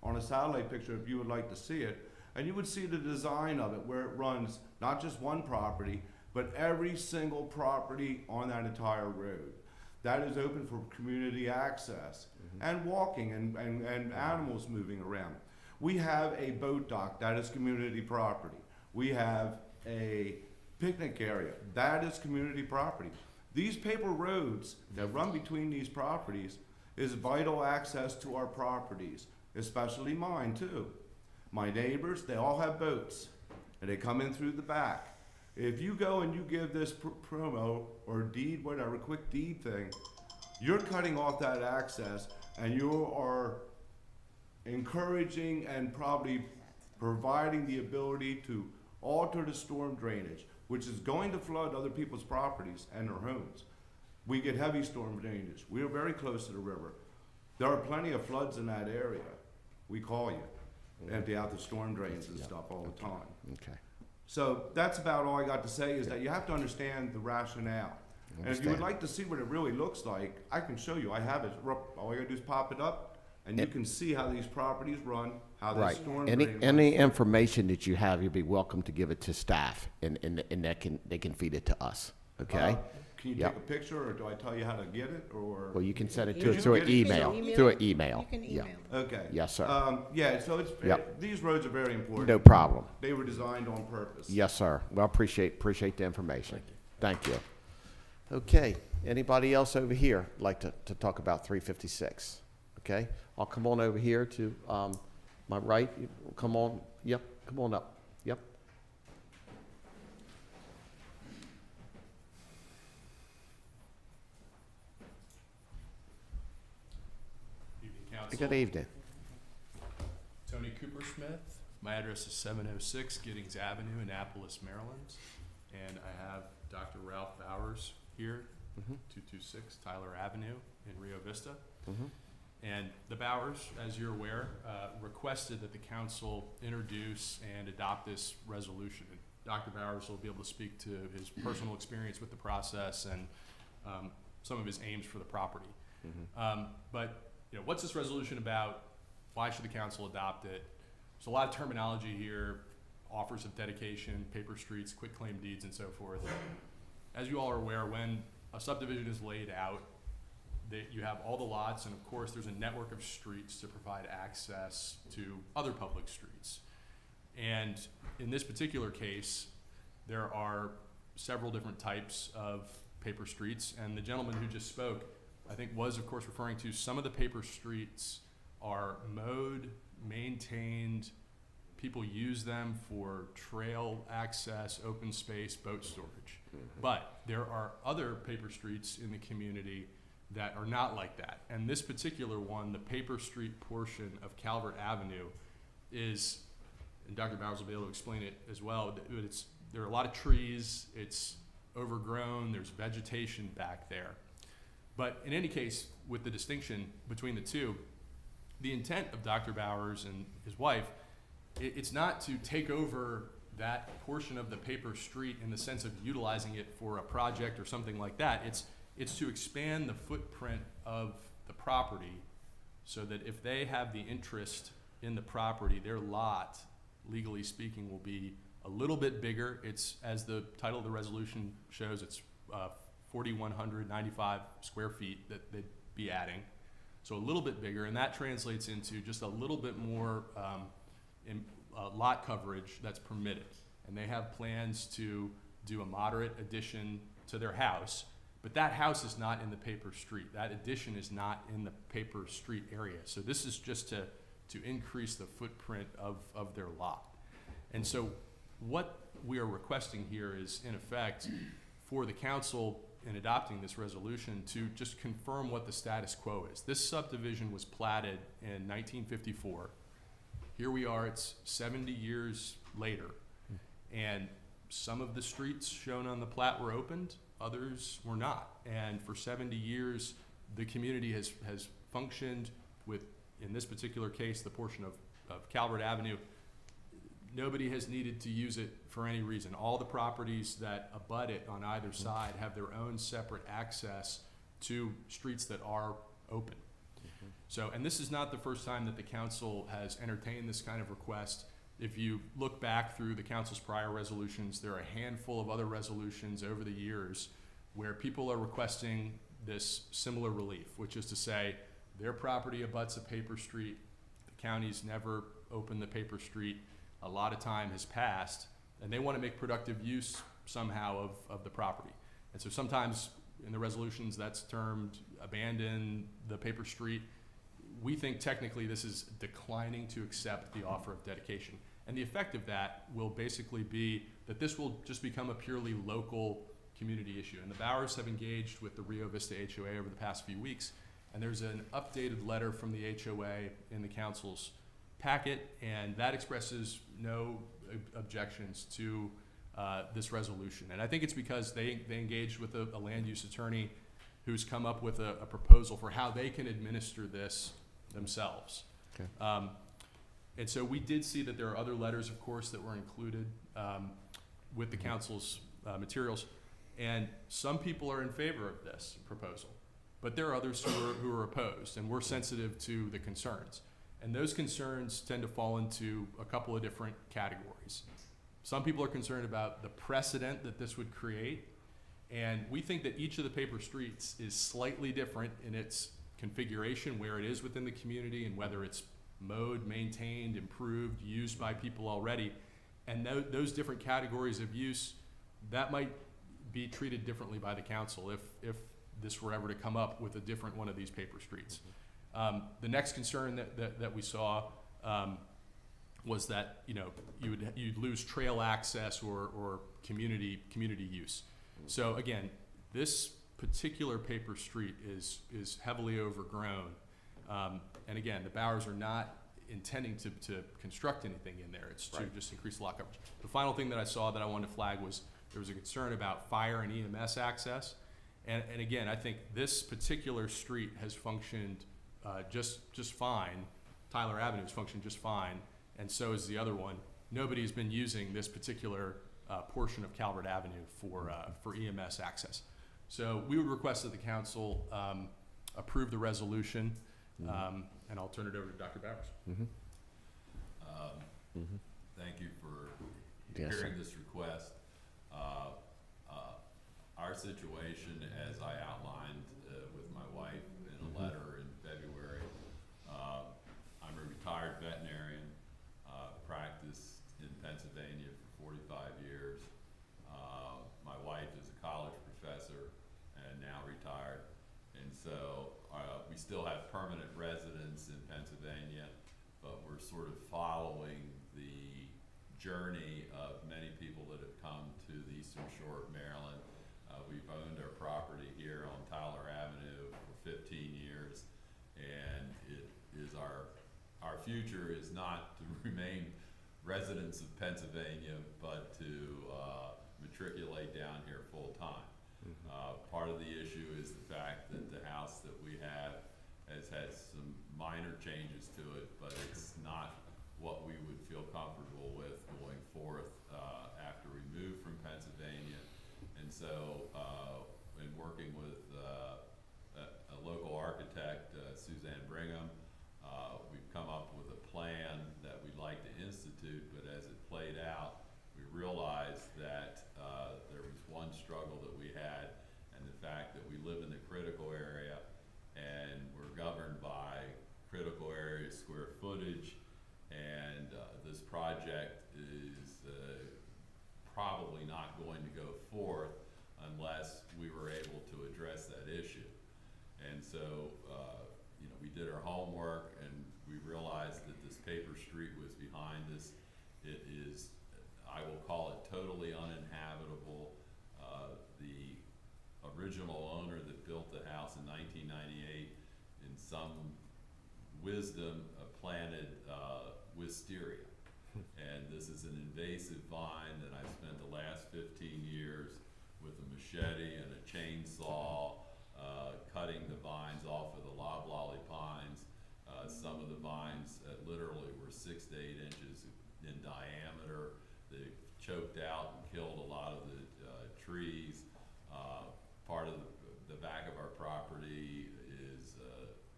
on a satellite picture if you would like to see it. And you would see the design of it, where it runs not just one property, but every single property on that entire road. That is open for community access and walking and animals moving around. We have a boat dock, that is community property. We have a picnic area, that is community property. These paper roads that run between these properties is vital access to our properties, especially mine too. My neighbors, they all have boats, and they come in through the back. If you go and you give this promo or deed, whatever, quick deed thing, you're cutting off that access, and you are encouraging and probably providing the ability to alter the storm drainage, which is going to flood other people's properties and their homes. We get heavy storm drainage. We are very close to the river. There are plenty of floods in that area. We call you, empty out the storm drains and stuff all the time. Okay. So that's about all I got to say, is that you have to understand the rationale. And if you would like to see what it really looks like, I can show you. I have it. All you gotta do is pop it up, and you can see how these properties run, how the Right. storm Any drain any runs. information that you have, you'll be welcome to give it to staff, and they can feed it to us. Okay. Can you Yep. take a picture, or do I tell you how to get it, or? Well, you can send it Did to us you through an get it email. yourself? Through an email. You can Yeah. email. Okay. Yes, sir. Yeah, so it's, Yep. these roads are very important. No problem. They were designed on purpose. Yes, sir. Well, appreciate the information. Thank you. Okay. Anybody else over here like to talk about 356? Okay. I'll come on over here to my right. Come on. Yep. Come on up. Yep. Evening, Council. Good evening. Tony Cooper Smith. My address is 706 Giddings Avenue, Annapolis, Maryland. And I have Dr. Ralph Bowers here, 226 Tyler Avenue in Rio Vista. And the Bowers, as you're aware, requested that the council introduce and adopt this resolution. And Dr. Bowers will be able to speak to his personal experience with the process and some of his aims for the property. But you know, what's this resolution about? Why should the council adopt it? There's a lot of terminology here, offers of dedication, paper streets, quitclaim deeds, and so forth. As you all are aware, when a subdivision is laid out, you have all the lots, and of course there's a network of streets to provide access to other public streets. And in this particular case, there are several different types of paper streets, and the gentleman who just spoke, I think, was of course referring to some of the paper streets are mowed, maintained, people use them for trail access, open space, boat storage. But there are other paper streets in the community that are not like that. And this particular one, the paper street portion of Calvert Avenue, is, and Dr. Bowers will be able to explain it as well, there are a lot of trees, it's overgrown, there's vegetation back there. But in any case, with the distinction between the two, the intent of Dr. Bowers and his wife, it's not to take over that portion of the paper street in the sense of utilizing it for a project or something like that. It's to expand the footprint of the property so that if they have the interest in the property, their lot, legally speaking, will be a little bit bigger. It's, as the title of the resolution shows, it's 4,195 square feet that they'd be adding. So a little bit bigger, and that translates into just a little bit more lot coverage that's permitted. And they have plans to do a moderate addition to their house, but that house is not in the paper street. That addition is not in the paper street area. So this is just to increase the footprint of their lot. And so what we are requesting here is, in effect, for the council in adopting this resolution to just confirm what the status quo is. This subdivision was platted in 1954. Here we are, it's 70 years later, and some of the streets shown on the plat were opened, others were not. And for 70 years, the community has functioned with, in this particular case, the portion of Calvert Avenue. Nobody has needed to use it for any reason. All the properties that abut it on either side have their own separate access to streets that are open. So, and this is not the first time that the council has entertained this kind of request. If you look back through the council's prior resolutions, there are a handful of other resolutions over the years where people are requesting this similar relief, which is to say their property abuts a paper street, the county's never opened the paper street, a lot of time has passed, and they want to make productive use somehow of the property. And so sometimes in the resolutions that's termed abandon the paper street. We think technically this is declining to accept the offer of dedication. And the effect of that will basically be that this will just become a purely local community issue. And the Bowers have engaged with the Rio Vista HOA over the past few weeks, and there's an updated letter from the HOA in the council's packet, and that expresses no objections to this resolution. And I think it's because they engaged with a land use attorney who's come up with a proposal for how they can administer this themselves. Okay. And so we did see that there are other letters, of course, that were included with the council's materials. And some people are in favor of this proposal, but there are others who are opposed, and we're sensitive to the concerns. And those concerns tend to fall into a couple of different categories. Some people are concerned about the precedent that this would create, and we think that each of the paper streets is slightly different in its configuration, where it is within the community, and whether it's mowed, maintained, improved, used by people already. And those different categories of use, that might be treated differently by the council if this were ever to come up with a different one of these paper streets. The next concern that we saw was that you'd lose trail access or community use. So again, this particular paper street is heavily overgrown, and again, the Bowers are not intending to construct anything in there. It's to just increase the lot coverage. The final thing that I saw that I wanted to flag was there was a concern about fire and EMS access, and again, I think this particular street has functioned just fine. Tyler Avenue has functioned just fine, and so is the other one. Nobody's been using this particular portion of Calvert Avenue for EMS access. So we would request that the council approve the resolution, and I'll turn it over to Dr. Bowers. Thank you for Yes, hearing sir. this request. Our situation, as I outlined with my wife in a letter in February, I'm a retired veterinarian, practiced in Pennsylvania for 45 years. My wife is a college professor and now retired, and so we still have permanent residence in Pennsylvania, but we're sort of following the journey of many people that have come to the Eastern Shore of Maryland. We've owned our property here on Tyler Avenue for 15 years, and it is our future is not to remain residents of Pennsylvania, but to matriculate down here full time. Part of the issue is the fact that the house that we have has had some minor changes to it, but it's not what we would feel comfortable with going forth after we move from Pennsylvania. And so in working with a local architect, Suzanne Brigham, we've come up with a plan that we'd like to institute, but as it played out, we realized that there was one struggle that we had, and the fact that we live in the critical area and we're governed by critical area square footage, and this project is probably not going to go forth unless we were able to address that issue. And so we did our homework, and we realized that this paper street was behind us. It is, I will call it, totally uninhabitable. The original owner that built the house in 1998, in some wisdom, planted wisteria. And this is an invasive vine that I've spent the last 15 years with a machete and a chainsaw cutting the vines off of the loblolly pines. Some of the vines literally were 6 to 8 inches in diameter. They choked out and killed a lot of the trees. Part of the back of our property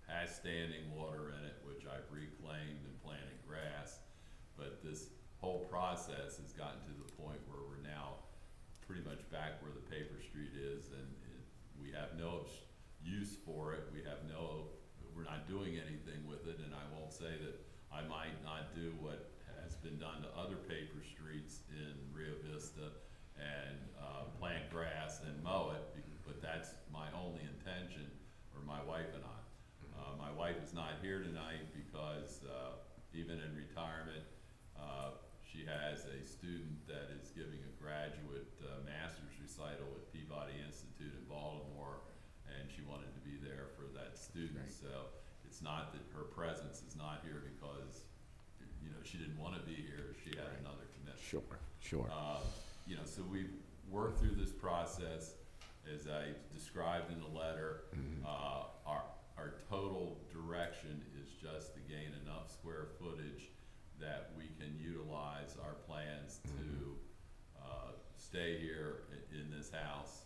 has standing water in it, which I've reclaimed and planted grass. But this whole process has gotten to the point where we're now pretty much back where the paper street is, and we have no use for it. We're not doing anything with it, and I won't say that I might not do what has been done to other paper streets in Rio Vista and plant grass and mow it, but that's my only intention, or my wife and I. My wife is not here tonight because even in retirement, she has a student that is giving a graduate master's recital at Peabody Institute in Baltimore, and she wanted to be there for that student. Right. So it's not that her presence is not here because, you know, she didn't want to be here. She had another commitment. Sure. You know, so we've worked through this process as I described in the letter. Our total direction is just to gain enough square footage that we can utilize our plans to stay here in this house,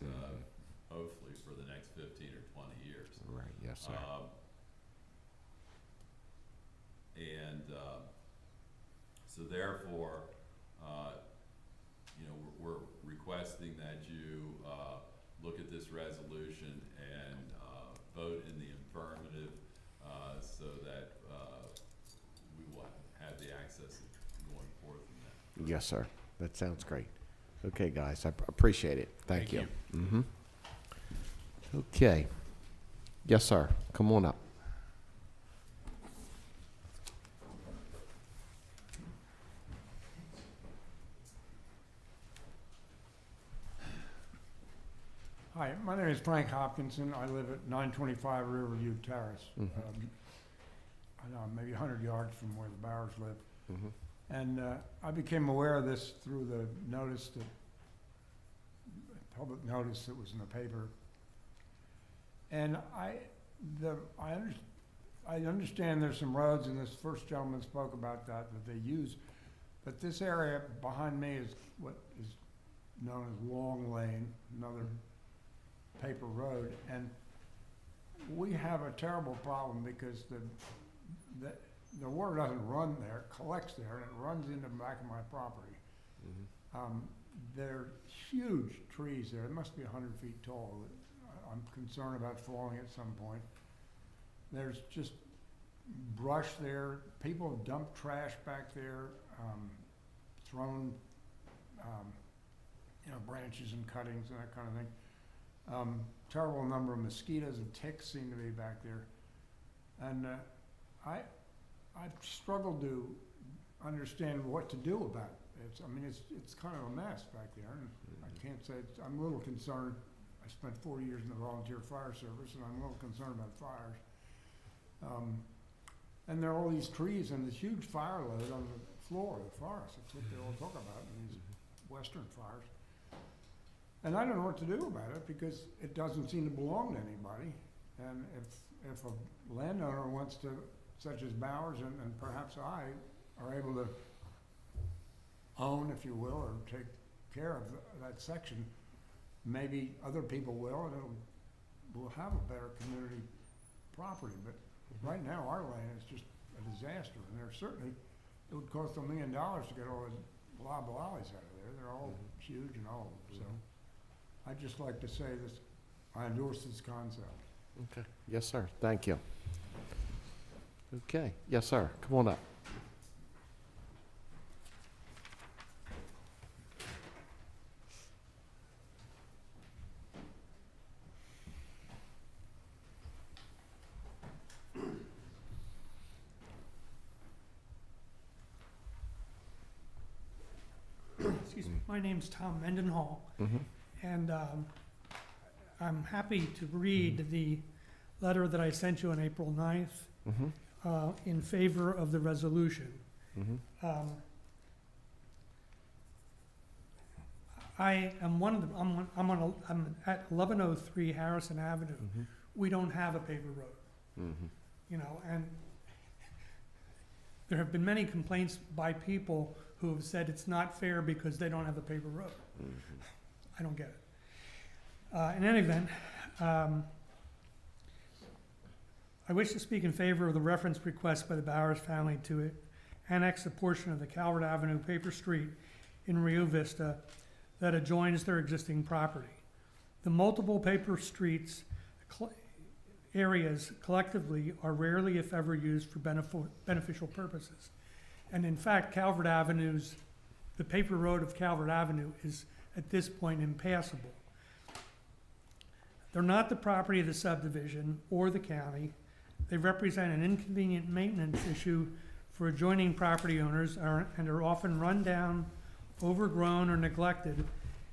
hopefully for the next 15 or 20 years. Right, yes, sir. So therefore, you know, we're requesting that you look at this resolution and vote in the affirmative so that we will have the access going forth in that. Yes, sir. That sounds great. Okay, guys, I appreciate it. Thank you. Mm-hmm. Okay. Yes, sir. Come on up. Hi, my name is Frank Hopkinson. I live at 925 Riverview Terrace. I know I'm maybe 100 yards from where the Bowers live. And I became aware of this through the notice, public notice that was in the paper. And I understand there's some roads, and this first gentleman spoke about that they use. But this area behind me is what is known as Long Lane, another paper road, and we have a terrible problem because the water doesn't run there, it collects there, and it runs into the back of my property. There are huge trees there. It must be 100 feet tall. I'm concerned about falling at some point. There's just brush there. People have dumped trash back there, thrown branches and cuttings and that kind of thing. Terrible number of mosquitoes and ticks seem to be back there. And I've struggled to understand what to do about it. It's kind of a mess back there, and I can't say, I'm a little concerned. I spent 4 years in the volunteer fire service, and I'm a little concerned about fires. And there are all these trees and this huge fire load on the floor of the forest. That's what they all talk about in these western fires. And I don't know what to do about it because it doesn't seem to belong to anybody. And if a landowner wants to, such as Bowers and perhaps I, are able to own, if you will, or take care of that section, maybe other people will, and we'll have a better community property. But right now, our land is just a disaster, and it would cost $1 million to get all the loblollies out of there. They're all huge and old, so I'd just like to say this, I endorse this concept. Okay. Yes, sir. Thank you. Okay. Yes, sir. Come on up. Excuse me. My name's Tom Mendenhall, and I'm happy to read the letter that I sent you on April 9th in favor of the resolution. I am one of the, I'm at 1103 Harrison Avenue, we don't have a paper road. You know, and there have been many complaints by people who have said it's not fair because they don't have a paper road. I don't get it. In any event, I wish to speak in favor of the reference request by the Bowers family to annex a portion of the Calvert Avenue paper street in Rio Vista that adjoins their existing property. The multiple paper streets areas collectively are rarely, if ever, used for beneficial purposes. And in fact, the paper road of Calvert Avenue is at this point impassable. They're not the property of the subdivision or the county. They represent an inconvenient maintenance issue for adjoining property owners and are often run down, overgrown, or neglected,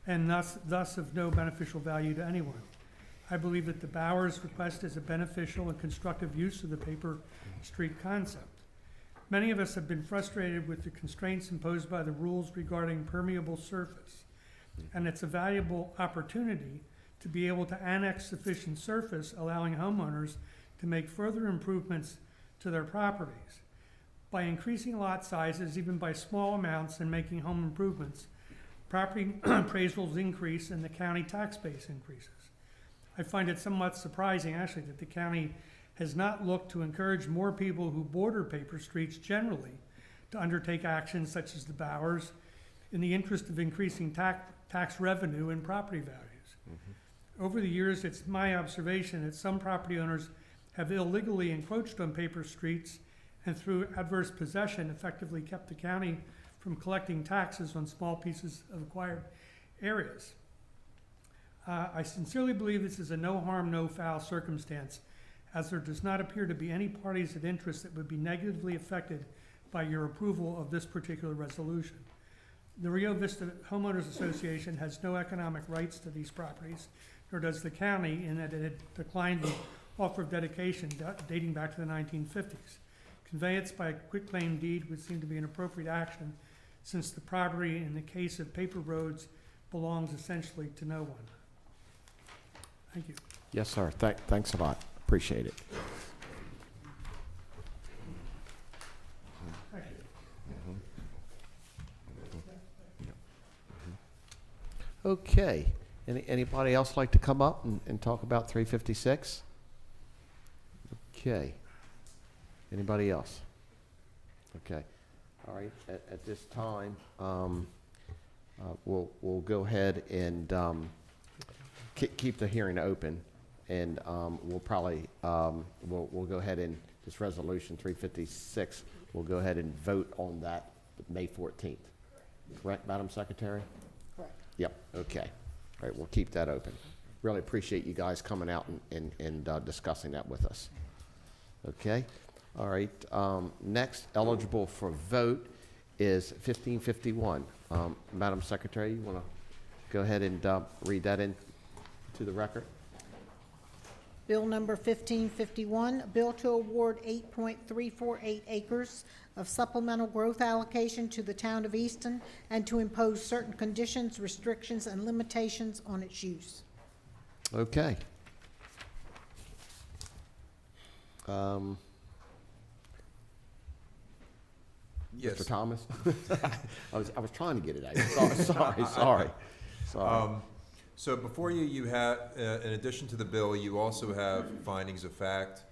and thus of no beneficial value to anyone. I believe that the Bowers request is a beneficial and constructive use of the paper street concept. Many of us have been frustrated with the constraints imposed by the rules regarding permeable surface, and it's a valuable opportunity to be able to annex sufficient surface, allowing homeowners to make further improvements to their properties. By increasing lot sizes, even by small amounts, and making home improvements, property appraisals increase and the county tax base increases. I find it somewhat surprising, actually, that the county has not looked to encourage more people who border paper streets generally to undertake actions such as the Bowers in the interest of increasing tax revenue and property values. Over the years, it's my observation that some property owners have illegally encroached on paper streets and through adverse possession effectively kept the county from collecting taxes on small pieces of acquired areas. I sincerely believe this is a no harm, no foul circumstance, as there does not appear to be any parties of interest that would be negatively affected by your approval of this particular resolution. The Rio Vista Homeowners Association has no economic rights to these properties, nor does the county, in that it had declined the offer of dedication dating back to the 1950s. Conveyance by a quitclaim deed would seem to be an appropriate action, since the property, in the case of paper roads, belongs essentially to no one. Thank you. Yes, sir. Thanks a lot. Appreciate it. Thank you. Okay. Anybody else like to come up and talk about 356? Okay. Anybody else? Okay. All right. At this time, we'll go ahead and keep the hearing open, and we'll probably we'll go ahead and this resolution 356. We'll go ahead and vote on that May 14th. Correct, Madam Secretary? Correct. Yep. Okay. All right. We'll keep that open. Really appreciate you guys coming out and discussing that with us. Okay. All right. Next, eligible for vote is 1551. Madam Secretary, you want to go ahead and read that into the record? Bill number 1551, a bill to award 8.348 acres of supplemental growth allocation to the town of Easton and to impose certain conditions, restrictions, and limitations on its use. Okay. Yes. Mr. Thomas? I was trying to get it out. Sorry. So before you have, in addition to the bill, you also have findings of fact.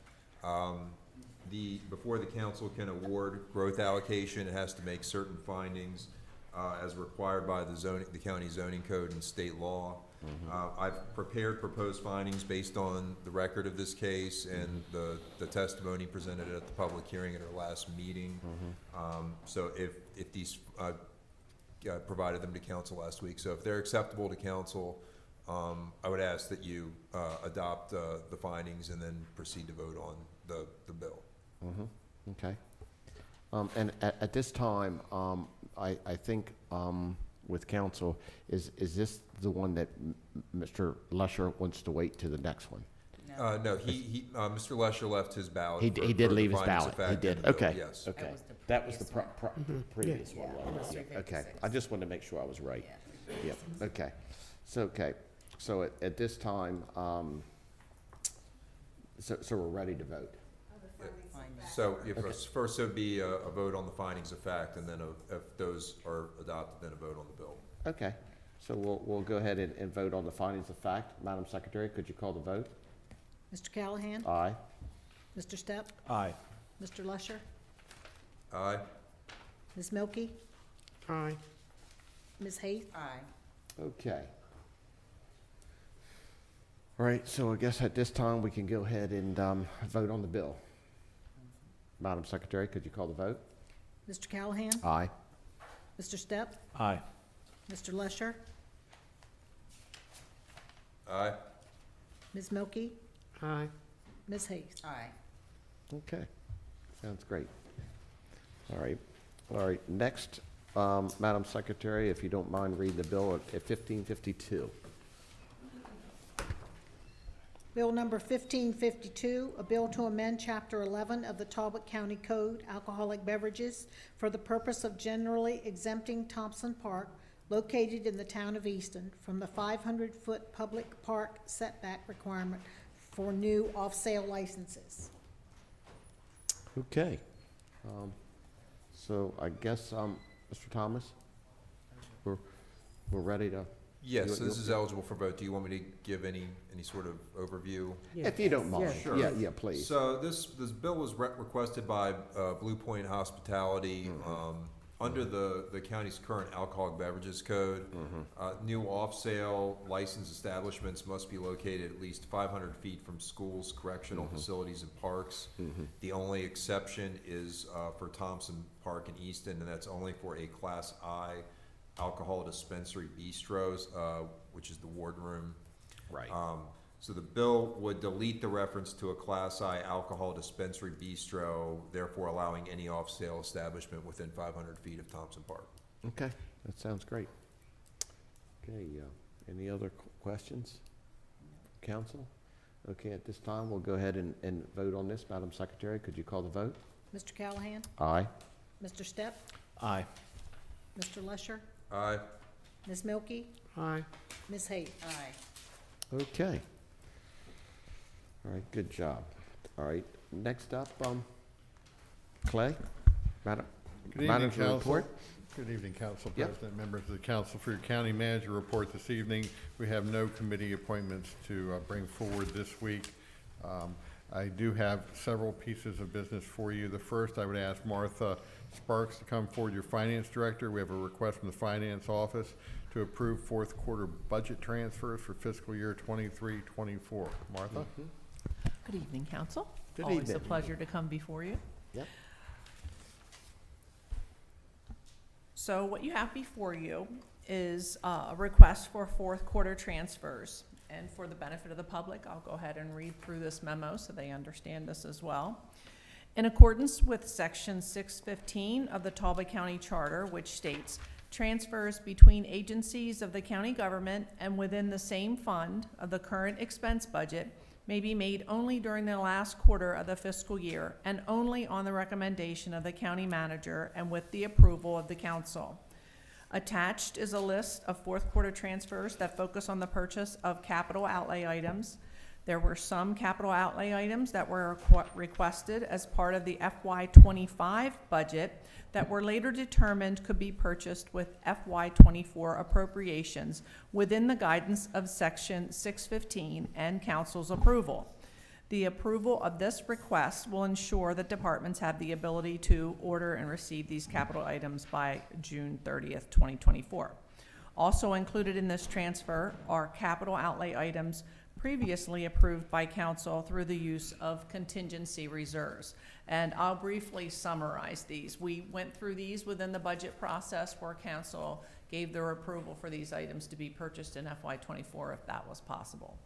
Before the council can award growth allocation, it has to make certain findings as required by the county zoning code and state law. I've prepared proposed findings based on the record of this case and the testimony presented at the public hearing at our last meeting. So if these provided them to council last week, so if they're acceptable to council, I would ask that you adopt the findings and then proceed to vote on the bill. Okay. And at this time, I think with council, is this the one that Mr. Lesher wants to wait to the next one? No, Mr. Lesher left his ballot. He did leave his ballot. He did. Okay. Yes. Okay. That was the previous one. Right? Yeah. Okay. I just wanted to make sure I was right. Yeah. Okay. So at this time, So we're ready to vote. So if first there'd be a vote on the findings of fact, and then if those are adopted, then a vote on the bill. Okay, so we'll go ahead and vote on the findings of fact. Madam Secretary, could you call the vote? Mr. Callahan? Aye. Mr. Stepp? Aye. Mr. Lusher? Aye. Ms. Milky? Aye. Ms. Hayes? Aye. Okay. All right, so I guess at this time, we can go ahead and vote on the bill. Madam Secretary, could you call the vote? Mr. Callahan? Aye. Mr. Stepp? Aye. Mr. Lusher? Aye. Ms. Milky? Aye. Ms. Hayes? Aye. Okay, sounds great. All right, next, Madam Secretary, if you don't mind reading the bill at 1552. Bill number 1552, a bill to amend Chapter 11 of the Talbot County Code, alcoholic beverages, for the purpose of generally exempting Thompson Park, located in the town of Easton, from the 500-foot public park setback requirement for new off-sale licenses. Okay. So I guess, Mr. Thomas, we're ready to. Yes, so this is eligible for vote. Do you want me to give any sort of overview? If you don't mind. Sure. Yeah, please. So this bill was requested by Blue Point Hospitality under the county's current alcoholic beverages code. New off-sale licensed establishments must be located at least 500 feet from schools, correctional facilities, and parks. The only exception is for Thompson Park in Easton, and that's only for a Class I alcohol dispensary bistros, which is the ward room. Right. So the bill would delete the reference to a Class I alcohol dispensary bistro, therefore allowing any off-sale establishment within 500 feet of Thompson Park. Okay, that sounds great. Okay, any other questions, council? Okay, at this time, we'll go ahead and vote on this. Madam Secretary, could you call the vote? Mr. Callahan? Aye. Mr. Stepp? Aye. Mr. Lusher? Aye. Ms. Milky? Aye. Ms. Hayes? Aye. Okay. All right, good job. All right, next up, Clay, Madam. Good evening, Manager council. report. Good evening, council Yep. president, members of the council. For your county manager report this evening, we have no committee appointments to bring forward this week. I do have several pieces of business for you. The first, I would ask Martha Sparks to come forward, your finance director. We have a request from the finance office to approve fourth quarter budget transfers for fiscal year 23-24. Martha? Good evening, council. Good Always evening. a pleasure to come before you. Yep. So what you have before you is a request for fourth quarter transfers. And for the benefit of the public, I'll go ahead and read through this memo so they understand this as well. In accordance with Section 615 of the Talbot County Charter, which states, transfers between agencies of the county government and within the same fund of the current expense budget may be made only during the last quarter of the fiscal year and only on the recommendation of the county manager and with the approval of the council. Attached is a list of fourth quarter transfers that focus on the purchase of capital outlay items. There were some capital outlay items that were requested as part of the FY25 budget that were later determined could be purchased with FY24 appropriations within the guidance of Section 615 and council's approval. The approval of this request will ensure that departments have the ability to order and receive these capital items by June 30th, 2024. Also included in this transfer are capital outlay items previously approved by council through the use of contingency reserves. And I'll briefly summarize these. We went through these within the budget process where council gave their approval for these items to be purchased in FY24 if that was possible.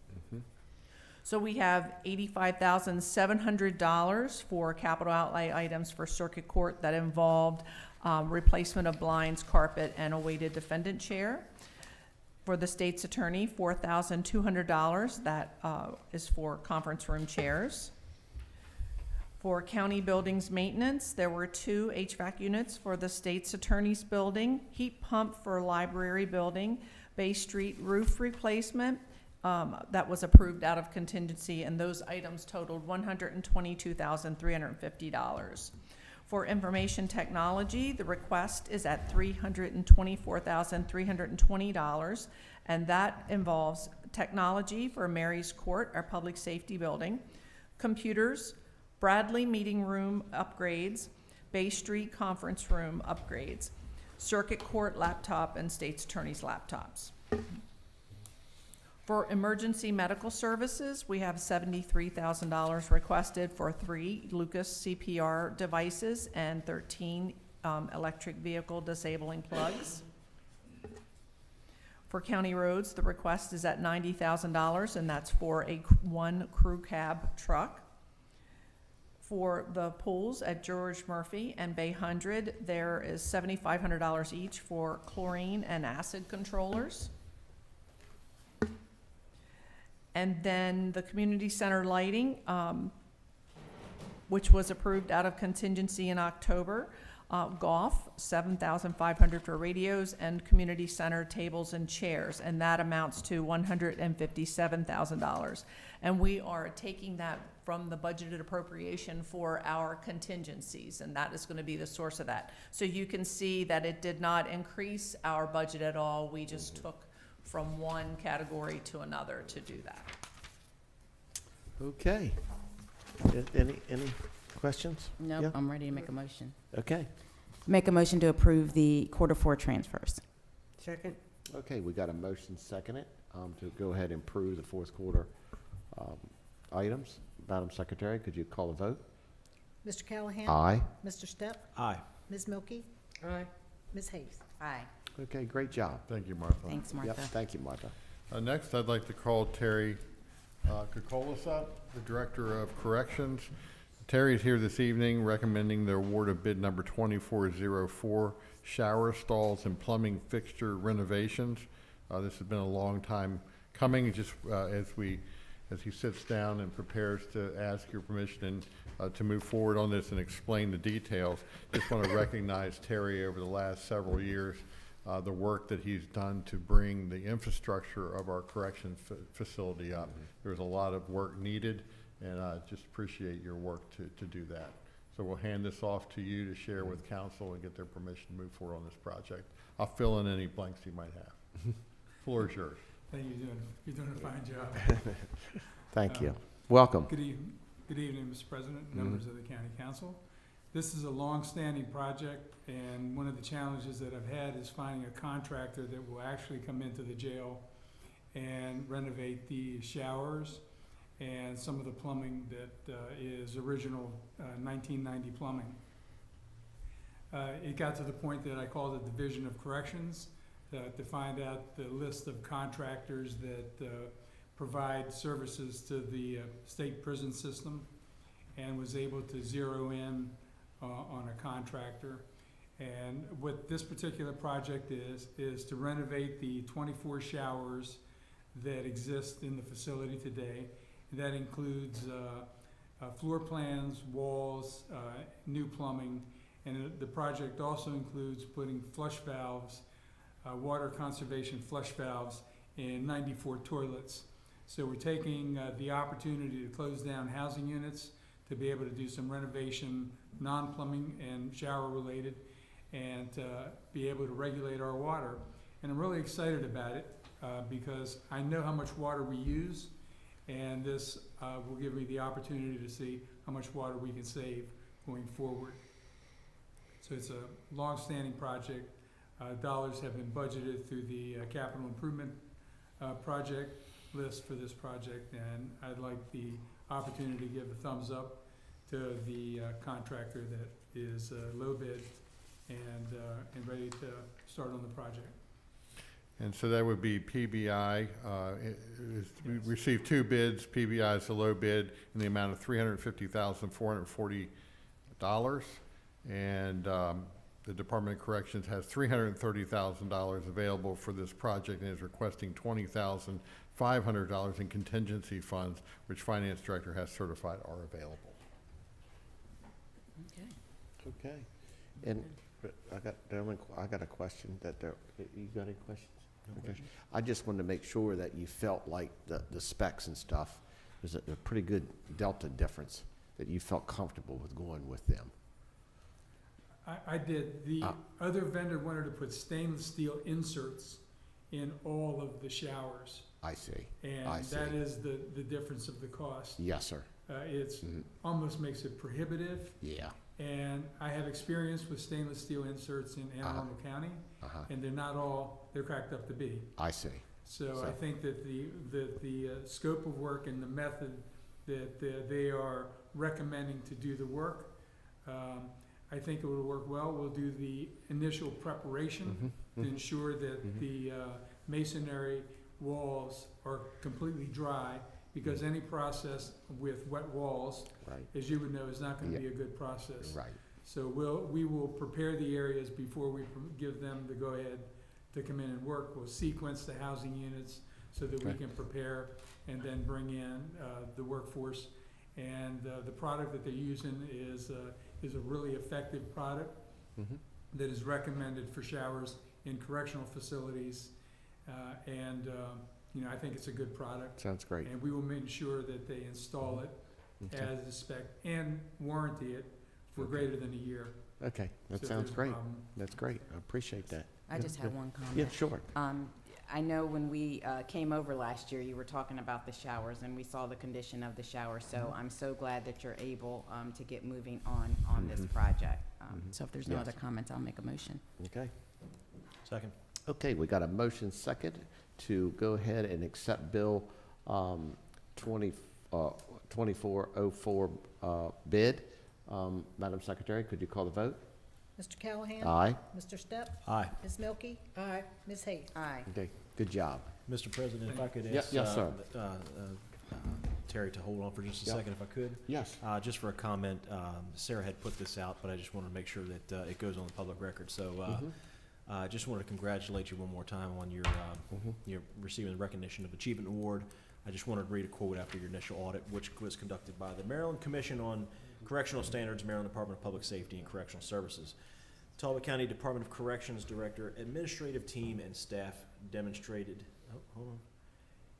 So we have $85,700 for capital outlay items for circuit court that involved replacement of blinds, carpet, and a weighted defendant chair. For the state's attorney, $4,200. That is for conference room chairs. For county buildings maintenance, there were 2 HVAC units for the state's attorney's building, heat pump for library building, Bay Street roof replacement, that was approved out of contingency, and those items totaled $122,350. For information technology, the request is at $324,320, and that involves technology for Mary's Court, our public safety building, computers, Bradley Meeting Room upgrades, Bay Street Conference Room upgrades, Circuit Court laptop, and State's Attorney's laptops. For emergency medical services, we have $73,000 requested for 3 Lucas CPR devices and 13 electric vehicle disabling plugs. For county roads, the request is at $90,000, and that's for one crew cab truck. For the pools at George Murphy and Bay 100, there is $7,500 each for chlorine and acid controllers. And then the community center lighting, which was approved out of contingency in October. Golf, $7,500 for radios, and community center tables and chairs, and that amounts to $157,000. And we are taking that from the budgeted appropriation for our contingencies, and that is going to be the source of that. So you can see that it did not increase our budget at all. We just took from one category to another to do that. Okay. Any questions? Nope, Yeah? I'm ready to make a motion. Okay. Make a motion to approve the Q4 transfers. Second? Okay, we got a motion seconded to go ahead and approve the fourth quarter items. Madam Secretary, could you call a vote? Mr. Callahan? Aye. Mr. Stepp? Aye. Ms. Milky? Aye. Ms. Hayes? Aye. Okay, great job. Thank you, Martha. Thanks, Yep, Martha. thank you, Martha. Next, I'd like to call Terry Kokolas up, the Director of Corrections. Terry is here this evening recommending the award of bid number 2404, shower stalls and plumbing fixture renovations. This has been a long time coming, just as he sits down and prepares to ask your permission to move forward on this and explain the details. Just want to recognize Terry over the last several years, the work that he's done to bring the infrastructure of our correction facility up. There's a lot of work needed, and I just appreciate your work to do that. So we'll hand this off to you to share with council and get their permission to move forward on this project. I'll fill in any blanks you might have. Floor is yours. Thank you. You're doing a fine job. Thank you. Welcome. Good evening, Mr. President, members of the County Council. This is a long-standing project, and one of the challenges that I've had is finding a contractor that will actually come into the jail and renovate the showers and some of the plumbing that is original 1990 plumbing. It got to the point that I called the Division of Corrections to find out the list of contractors that provide services to the state prison system, and was able to zero in on a contractor. And what this particular project is to renovate the 24 showers that exist in the facility today. That includes floor plans, walls, new plumbing, and the project also includes putting flush valves, water conservation flush valves in 94 toilets. So we're taking the opportunity to close down housing units to be able to do some renovation, non-plumbing and shower related, and be able to regulate our water. And I'm really excited about it because I know how much water we use, and this will give me the opportunity to see how much water we can save going forward. So it's a long-standing project. Dollars have been budgeted through the capital improvement project list for this project, and I'd like the opportunity to give a thumbs up to the contractor that is low bid and ready to start on the project. And so that would be PBI. We received 2 bids. PBI is the low bid in the amount of $350,440. And the Department of Corrections has $330,000 available for this project and is requesting $20,500 in contingency funds, which Finance Director has certified are available. Okay. Okay. And I got a question that you got any questions? Okay. I just wanted to make sure that you felt like the specs and stuff, there's a pretty good delta difference, that you felt comfortable with going with them. I did. The other vendor wanted to put stainless steel inserts in all of the showers. I see. And I see. that is the difference of the cost. Yes, sir. It's almost makes it prohibitive. Yeah. And I have experience with stainless steel inserts in Anne Arundel County, and they're not all they're cracked up to be. I see. So I think that the scope of work and the method that they are recommending to do the work, I think it will work well. We'll do the initial preparation to ensure that the masonry walls are completely dry, because any process with wet walls, as you would know, is not going to be a good process. Right. So we will prepare the areas before we give them the go-ahead to come in and work. We'll sequence the housing units so that we can prepare and then bring in the workforce. And the product that they're using is a really effective product that is recommended for showers in correctional facilities. I think it's a good product. Sounds great. And we will make sure that they install it as a spec and warranty it for greater than a year. Okay, that So if sounds there's a great. problem. That's great. I appreciate that. I just have one comment. Yeah, sure. I know when we came over last year, you were talking about the showers, and we saw the condition of the showers. So I'm so glad that you're able to get moving on this project. So if there's no other comments, I'll make a motion. Okay. Second. Okay, we got a motion second to go ahead and accept Bill 2404 bid. Madam Secretary, could you call the vote? Mr. Callahan? Aye. Mr. Stepp? Aye. Ms. Milky? Aye. Ms. Hayes? Aye. Okay, good job. Mr. President, if I could Yes, ask yes, sir. Terry to hold on for just a Yep. second, if I could. Yes. Just for a comment, Sarah had put this out, but I just wanted to make sure that it goes on the public record. So I just wanted to congratulate you one more time on your receiving the Recognition of Achievement Award. I just wanted to read a quote after your initial audit, which was conducted by the Maryland Commission on Correctional Standards, Maryland Department of Public Safety and Correctional Services. Talbot County Department of Corrections Director, administrative team, and staff demonstrated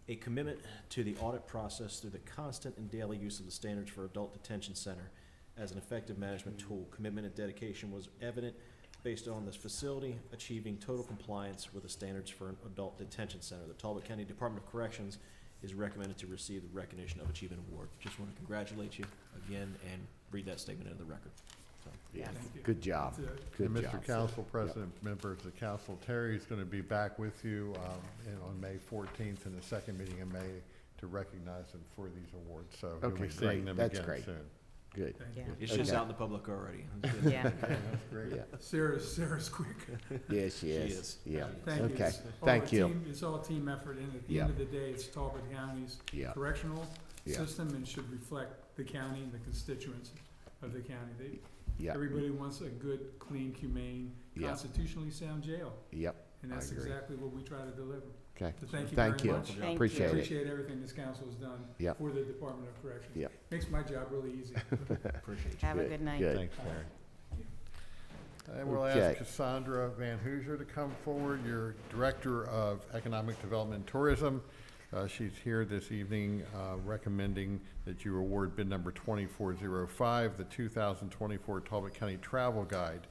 a commitment to the audit process through the constant and daily use of the standards for adult detention center as an effective management tool. Commitment and dedication was evident based on this facility achieving total compliance with the standards for an adult detention center. The Talbot County Department of Corrections is recommended to receive the Recognition of Achievement Award. Just want to congratulate you again and read that statement into the record. So. Yeah, Thank you. good job. Good And job. Mr. Council President, members of the council, Terry is going to be back with you on May 14th in the second meeting in May to recognize them for these awards. So you'll Okay, be seeing great. them That's again great. soon. Good. Yeah. It's just Okay. out in the public already. Yeah. That's great. Yeah. Sarah's quick. Yes, she is. is. Yeah. Thank you. Okay. It's all Thank a you. team- It's all a team effort, and at the Yeah. end of the day, it's Talbot County's Yeah. correctional Yeah. system and should reflect the county and the constituents of the county. Yeah. Everybody wants a good, clean, humane, Yeah. constitutionally sound jail, Yep. and I that's agree. exactly what we try to deliver. Okay. So thank you Thank very you. much. Thank you. Appreciate it. Appreciate everything this council has done Yep. for the Department of Corrections. Yep. Makes my job really easy. Appreciate you. Have a good night. Good. Thanks, Terry. And we'll Okay. ask Cassandra Van Hoosier to come forward, your Director of Economic Development and Tourism. She's here this evening recommending that you award bid number 2405, the 2024 Talbot County Travel Guide.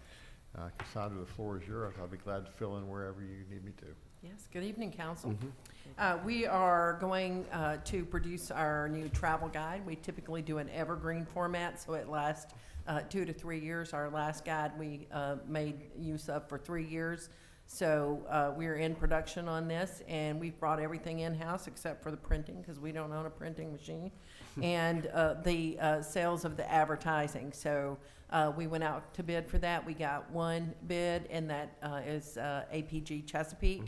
Cassandra, the floor is yours. I'll be glad to fill in wherever you need me to. Yes, good evening, council. We are going to produce our new travel guide. We typically do an evergreen format, so it lasts 2 to 3 years. Our last guide we made use of for 3 years. So we're in production on this, and we've brought everything in-house except for the printing, because we don't own a printing machine, and the sales of the advertising. So we went out to bid for that. We got one bid, and that is APG Chesapeake.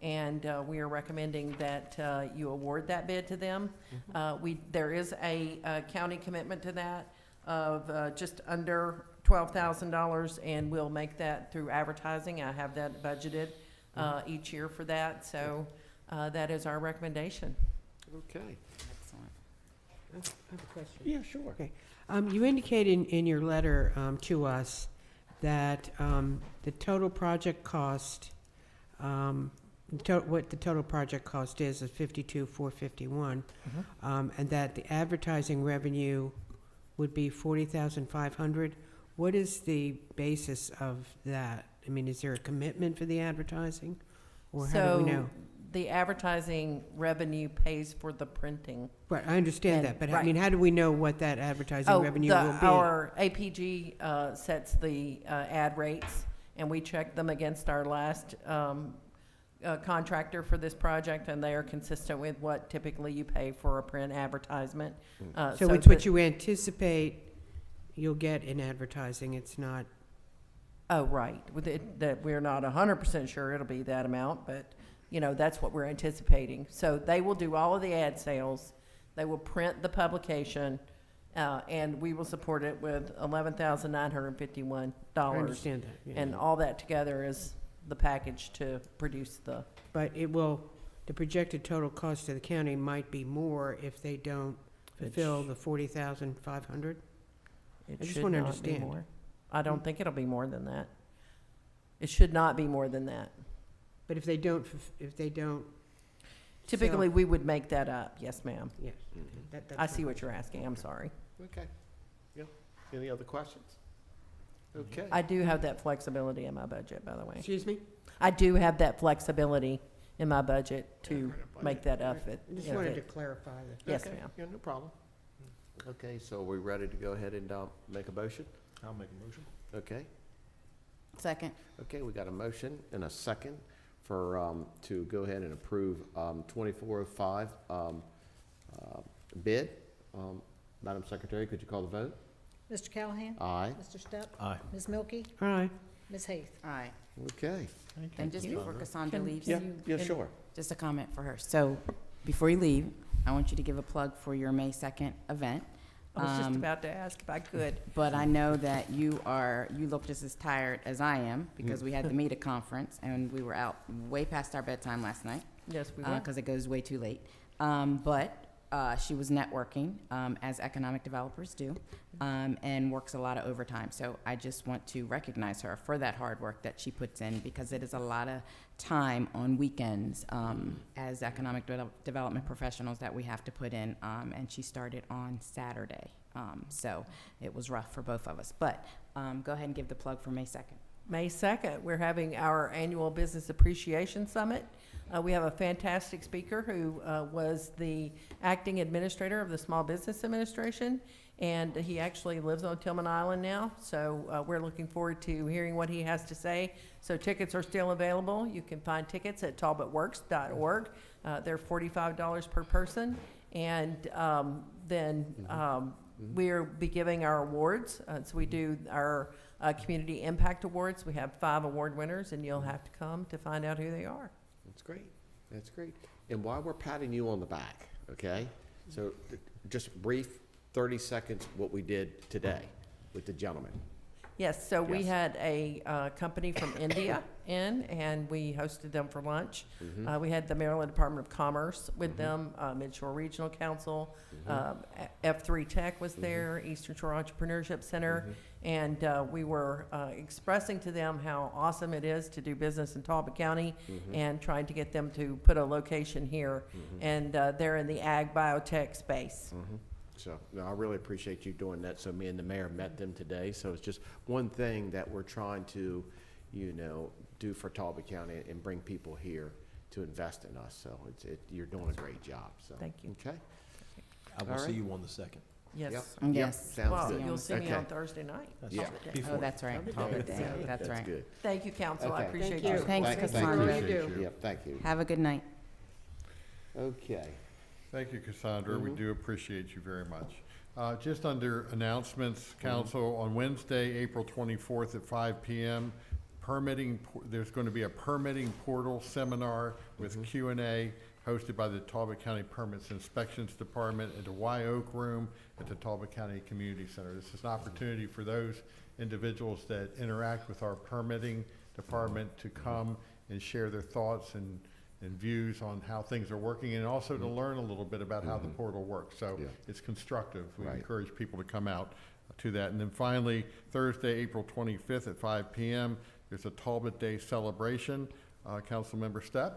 And we are recommending that you award that bid to them. There is a county commitment to that of just under $12,000, and we'll make that through advertising. I have that budgeted each year for that, so that is our recommendation. Okay. Excellent. I have a question. Yeah, sure. Okay. You indicated in your letter to us that the total project cost what the total project cost is 52,451, and that the advertising revenue would be 40,500. What is the basis of that? I mean, is there a commitment for the advertising, or how do we know? The advertising revenue pays for the printing. Right, I understand And- that, but I right. mean, how do we know what that advertising revenue will be? Our APG sets the ad rates, and we check them against our last contractor for this project, and they are consistent with what typically you pay for a print advertisement. So it's what you anticipate you'll get in advertising, it's not... Oh, right. With it, that we're not 100% sure it'll be that amount, but, you know, that's what we're anticipating. So they will do all of the ad sales, they will print the publication, and we will support it with $11,951. I understand that, yeah. And all that together is the package to produce the... But the projected total cost to the county might be more if they don't fulfill the 40,500? It I just should want to not be understand. more. I don't think it'll be more than that. It should not be more than that. But if they don't, Typically, we would make that up. Yes, ma'am. yes. I see what you're asking. I'm sorry. Okay. Yeah. Any other questions? Okay. I do have that flexibility in my budget, by the way. Excuse me? I do have that flexibility in my budget to make that up. I just wanted to clarify that. Yes, Okay, ma'am. Yeah, no problem. Okay, so are we ready to go ahead and make a motion? I'll make a motion. Okay. Second. Okay, we got a motion and a second for, to go ahead and approve 2405 bid. Madam Secretary, could you call the vote? Mr. Callahan? Aye. Mr. Stepp? Aye. Ms. Milky? All Ms. Haith? Aye. Okay. And just before Cassandra leaves, Yeah, yeah, sure. just a comment for her. So before you leave, I want you to give a plug for your May 2nd event. I was just about to ask if I could. But I know that you look just as tired as I am because we had to meet at conference and we were out way past our bedtime last night. Yes, we were. Because it goes way too late. But she was networking, as economic developers do, and works a lot of overtime. So I just want to recognize her for that hard work that she puts in because it is a lot of time on weekends as economic development professionals that we have to put in. And she started on Saturday. So it was rough for both of us. But go ahead and give the plug for May 2nd. May 2nd, we're having our annual Business Appreciation Summit. We have a fantastic speaker who was the acting administrator of the Small Business Administration, and he actually lives on Tillman Island now. So we're looking forward to hearing what he has to say. So tickets are still available. You can find tickets at talbotworks.org. They're $45 per person. And then we'll be giving our awards. So we do our Community Impact Awards. We have 5 award winners, and you'll have to come to find out who they are. That's great. That's great. And while we're patting you on the back, okay? So just brief, 30 seconds, what we did today with the gentleman. Yes, so we Yes. had a company from India in, and we hosted them for lunch. We had the Maryland Department of Commerce with them, Midshore Regional Council, F3 Tech was there, Eastern Shore Entrepreneurship Center, and we were expressing to them how awesome it is to do business in Talbot County and trying to get them to put a location here. And they're in the ag biotech space. So no, I really appreciate you doing that. So me and the mayor met them today. So it's just one thing that we're trying to, do for Talbot County and bring people here to invest in us. So you're doing a great job. So Thank you. Okay. I will All see right. you on the 2nd. Yes. Yep. Yes. Sounds Well, good. you'll see me Okay. on Thursday night. That's Yeah. right. Oh, Before. that's right. Talbot Day. That's right. good. Thank you, council. I Okay. appreciate Thank you. you. Thanks, Thank Cassandra. you. Yep, thank you. Have a good night. Okay. Thank you, Cassandra. We do appreciate you very much. Just under announcements, council, on Wednesday, April 24th at 5 p.m., there's going to be a permitting portal seminar with Q&A hosted by the Talbot County Permits Inspections Department at the Y Oak Room at the Talbot County Community Center. This is an opportunity for those individuals that interact with our permitting department to come and share their thoughts and views on how things are working, and also to learn a little bit about how the portal works. So Yeah. it's constructive. We Right. encourage people to come out to that. And then finally, Thursday, April 25th at 5 p.m., there's a Talbot Day celebration. Councilmember Stepp?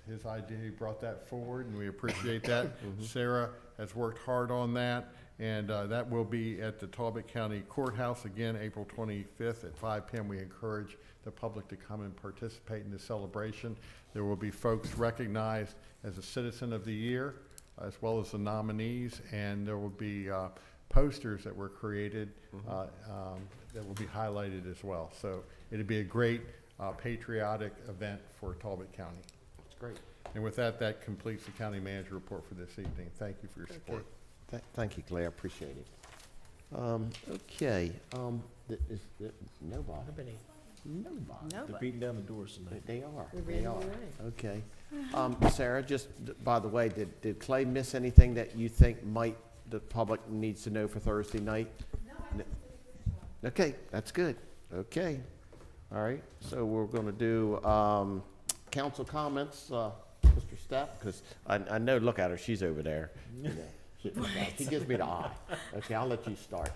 his idea, he brought that forward, and we appreciate that. Sarah has worked hard on that, and that will be at the Talbot County Courthouse again, April 25th at 5 p.m. We encourage the public to come and participate in the celebration. There will be folks recognized as a Citizen of the Year, as well as the nominees, and there will be posters that were created that will be highlighted as well. So it'll be a great patriotic event for Talbot County. That's great. And with that, that completes the county manager report for this evening. Thank you for your support. Thank you, Claire, appreciate it. Okay, nobody. They're beating down the doors tonight. They are, We're they ready are. already. Okay. Sarah, just by the way, did Clay miss anything that you think the public needs to know for Thursday night? No. Okay, that's good. Okay. All right, so we're going to do council comments, Mr. Stepp, because I know, look at her, she's over there. You know, she gives me the eye. Okay, I'll let you start.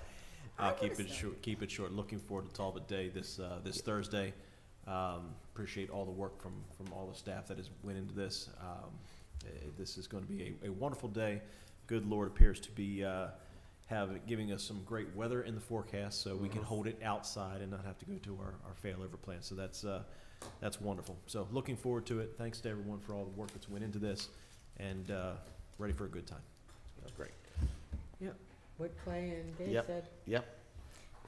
I'll keep it short. Keep it short. Looking forward to Talbot Day this Thursday. Appreciate all the work from all the staff that has went into this. This is going to be a wonderful day. Good Lord appears to be giving us some great weather in the forecast, so we can hold it outside and not have to go to our failover plan. So that's wonderful. So looking forward to it. Thanks to everyone for all the work that's went into this, and ready for a good time. Great. Yep, what Clay and Dave Yep. said. Yep.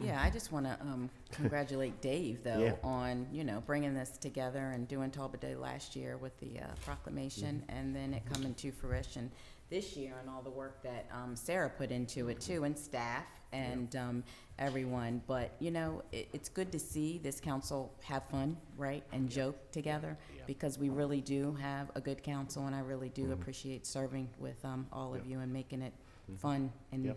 Yeah, I just want to congratulate Dave, though, Yeah. on, bringing this together and doing Talbot Day last year with the proclamation, and then it coming to fruition this year, and all the work that Sarah put into it, too, and staff and everyone. But, it's good to see this council have fun, right, and joke together, because we really do have a good council, and I really do appreciate serving with all of you and making it fun and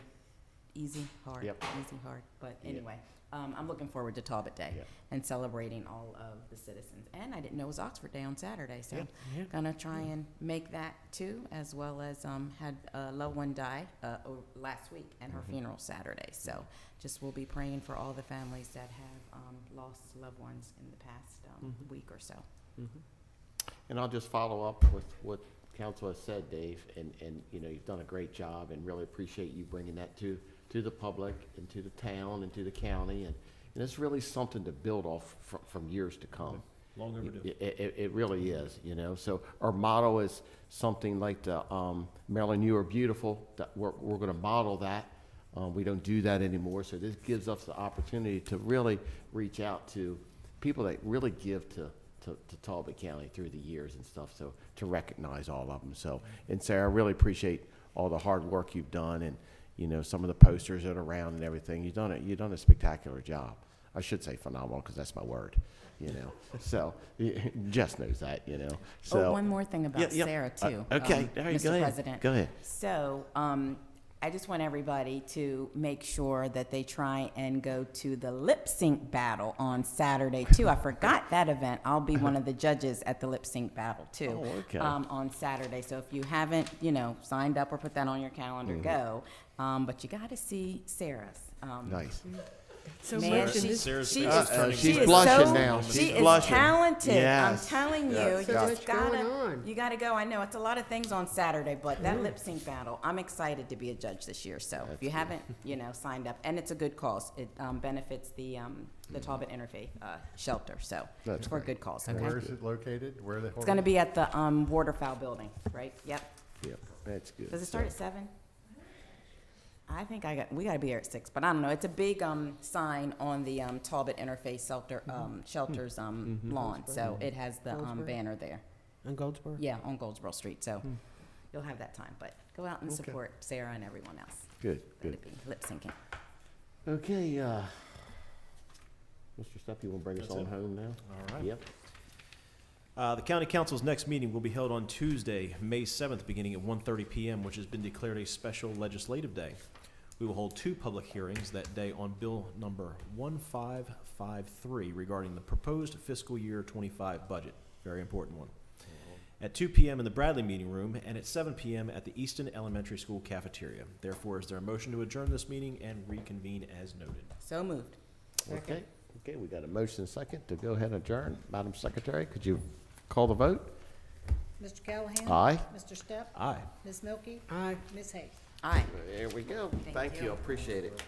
easy, hard, easy, hard. But anyway, I'm looking forward to Talbot Day and celebrating all of the citizens. And I didn't know it was Oxford Day on Saturday, so gonna try and make that too, as well as had a loved one die last week and her funeral Saturday. So just we'll be praying for all the families that have lost loved ones in the past week or so. And I'll just follow up with what council has said, Dave, and you've done a great job, and really appreciate you bringing that to the public and to the town and to the county, and it's really something to build off from years to come. Long overdue. It really is, So our motto is something like the Maryland, you are beautiful. That we're going to model that. We don't do that anymore, so this gives us the opportunity to really reach out to people that really give to Talbot County through the years and stuff, so to recognize all of them. So, and Sarah, I really appreciate all the hard work you've done, and some of the posters that are around and everything. You've done a spectacular job. I should say phenomenal, because that's my word. So Jess knows that. So one more thing about Sarah too. Okay, all right, Mr. go ahead. President. Go ahead. So I just want everybody to make sure that they try and go to the lip sync battle on Saturday too. I forgot that event. I'll be one of the judges at the lip sync battle too. Oh, okay. On Saturday. So if you haven't, signed up or put that on your calendar, go. But you got to see Sarah's. Nice. So Man, much in this. She's blushing now. She She's is blushing. talented. Yes. I'm telling you, Yes. you So just much going gotta, on. you gotta go. I know it's a lot of things on Saturday, but that lip sync battle, I'm excited to be a judge this year. So if you haven't, signed up, and it's a good cause. It benefits the Talbot Interfaith Shelter. So That's it's for a great. good cause. And Okay. where is it located? Where are they holding? It's gonna be at the Waterfowl Building, right? Yep. Yep, that's good. Does it start at 7? I think we gotta be here at 6, but I don't know. It's a big sign on the Talbot Interfaith Shelter's lawn, so it has the Goldsboro? banner there. On Goldsboro? Yeah, on Goldsboro Street. So you'll have that time, but go out and support Sarah and everyone else. Good. Let it be lip syncing. Okay, Mr. Stepp, you want to bring us That's on it. home now? All right. Yep. The County Council's next meeting will be held on Tuesday, May 7th, beginning at 1:30 p.m., which has been declared a special legislative day. We will hold 2 public hearings that day on Bill number 1553 regarding the proposed fiscal year 25 budget. Very important one. At 2 p.m. in the Bradley Meeting Room and at 7 p.m. at the Easton Elementary School cafeteria. Therefore, is there a motion to adjourn this meeting and reconvene as noted? So moved. Okay, we got a motion and second to go ahead and adjourn. Madam Secretary, could you call the vote? Mr. Callahan? Aye. Mr. Stepp? Aye. Ms. Milky? Aye. Ms. Hayes? Aye. There we go. Thank you. Appreciate it.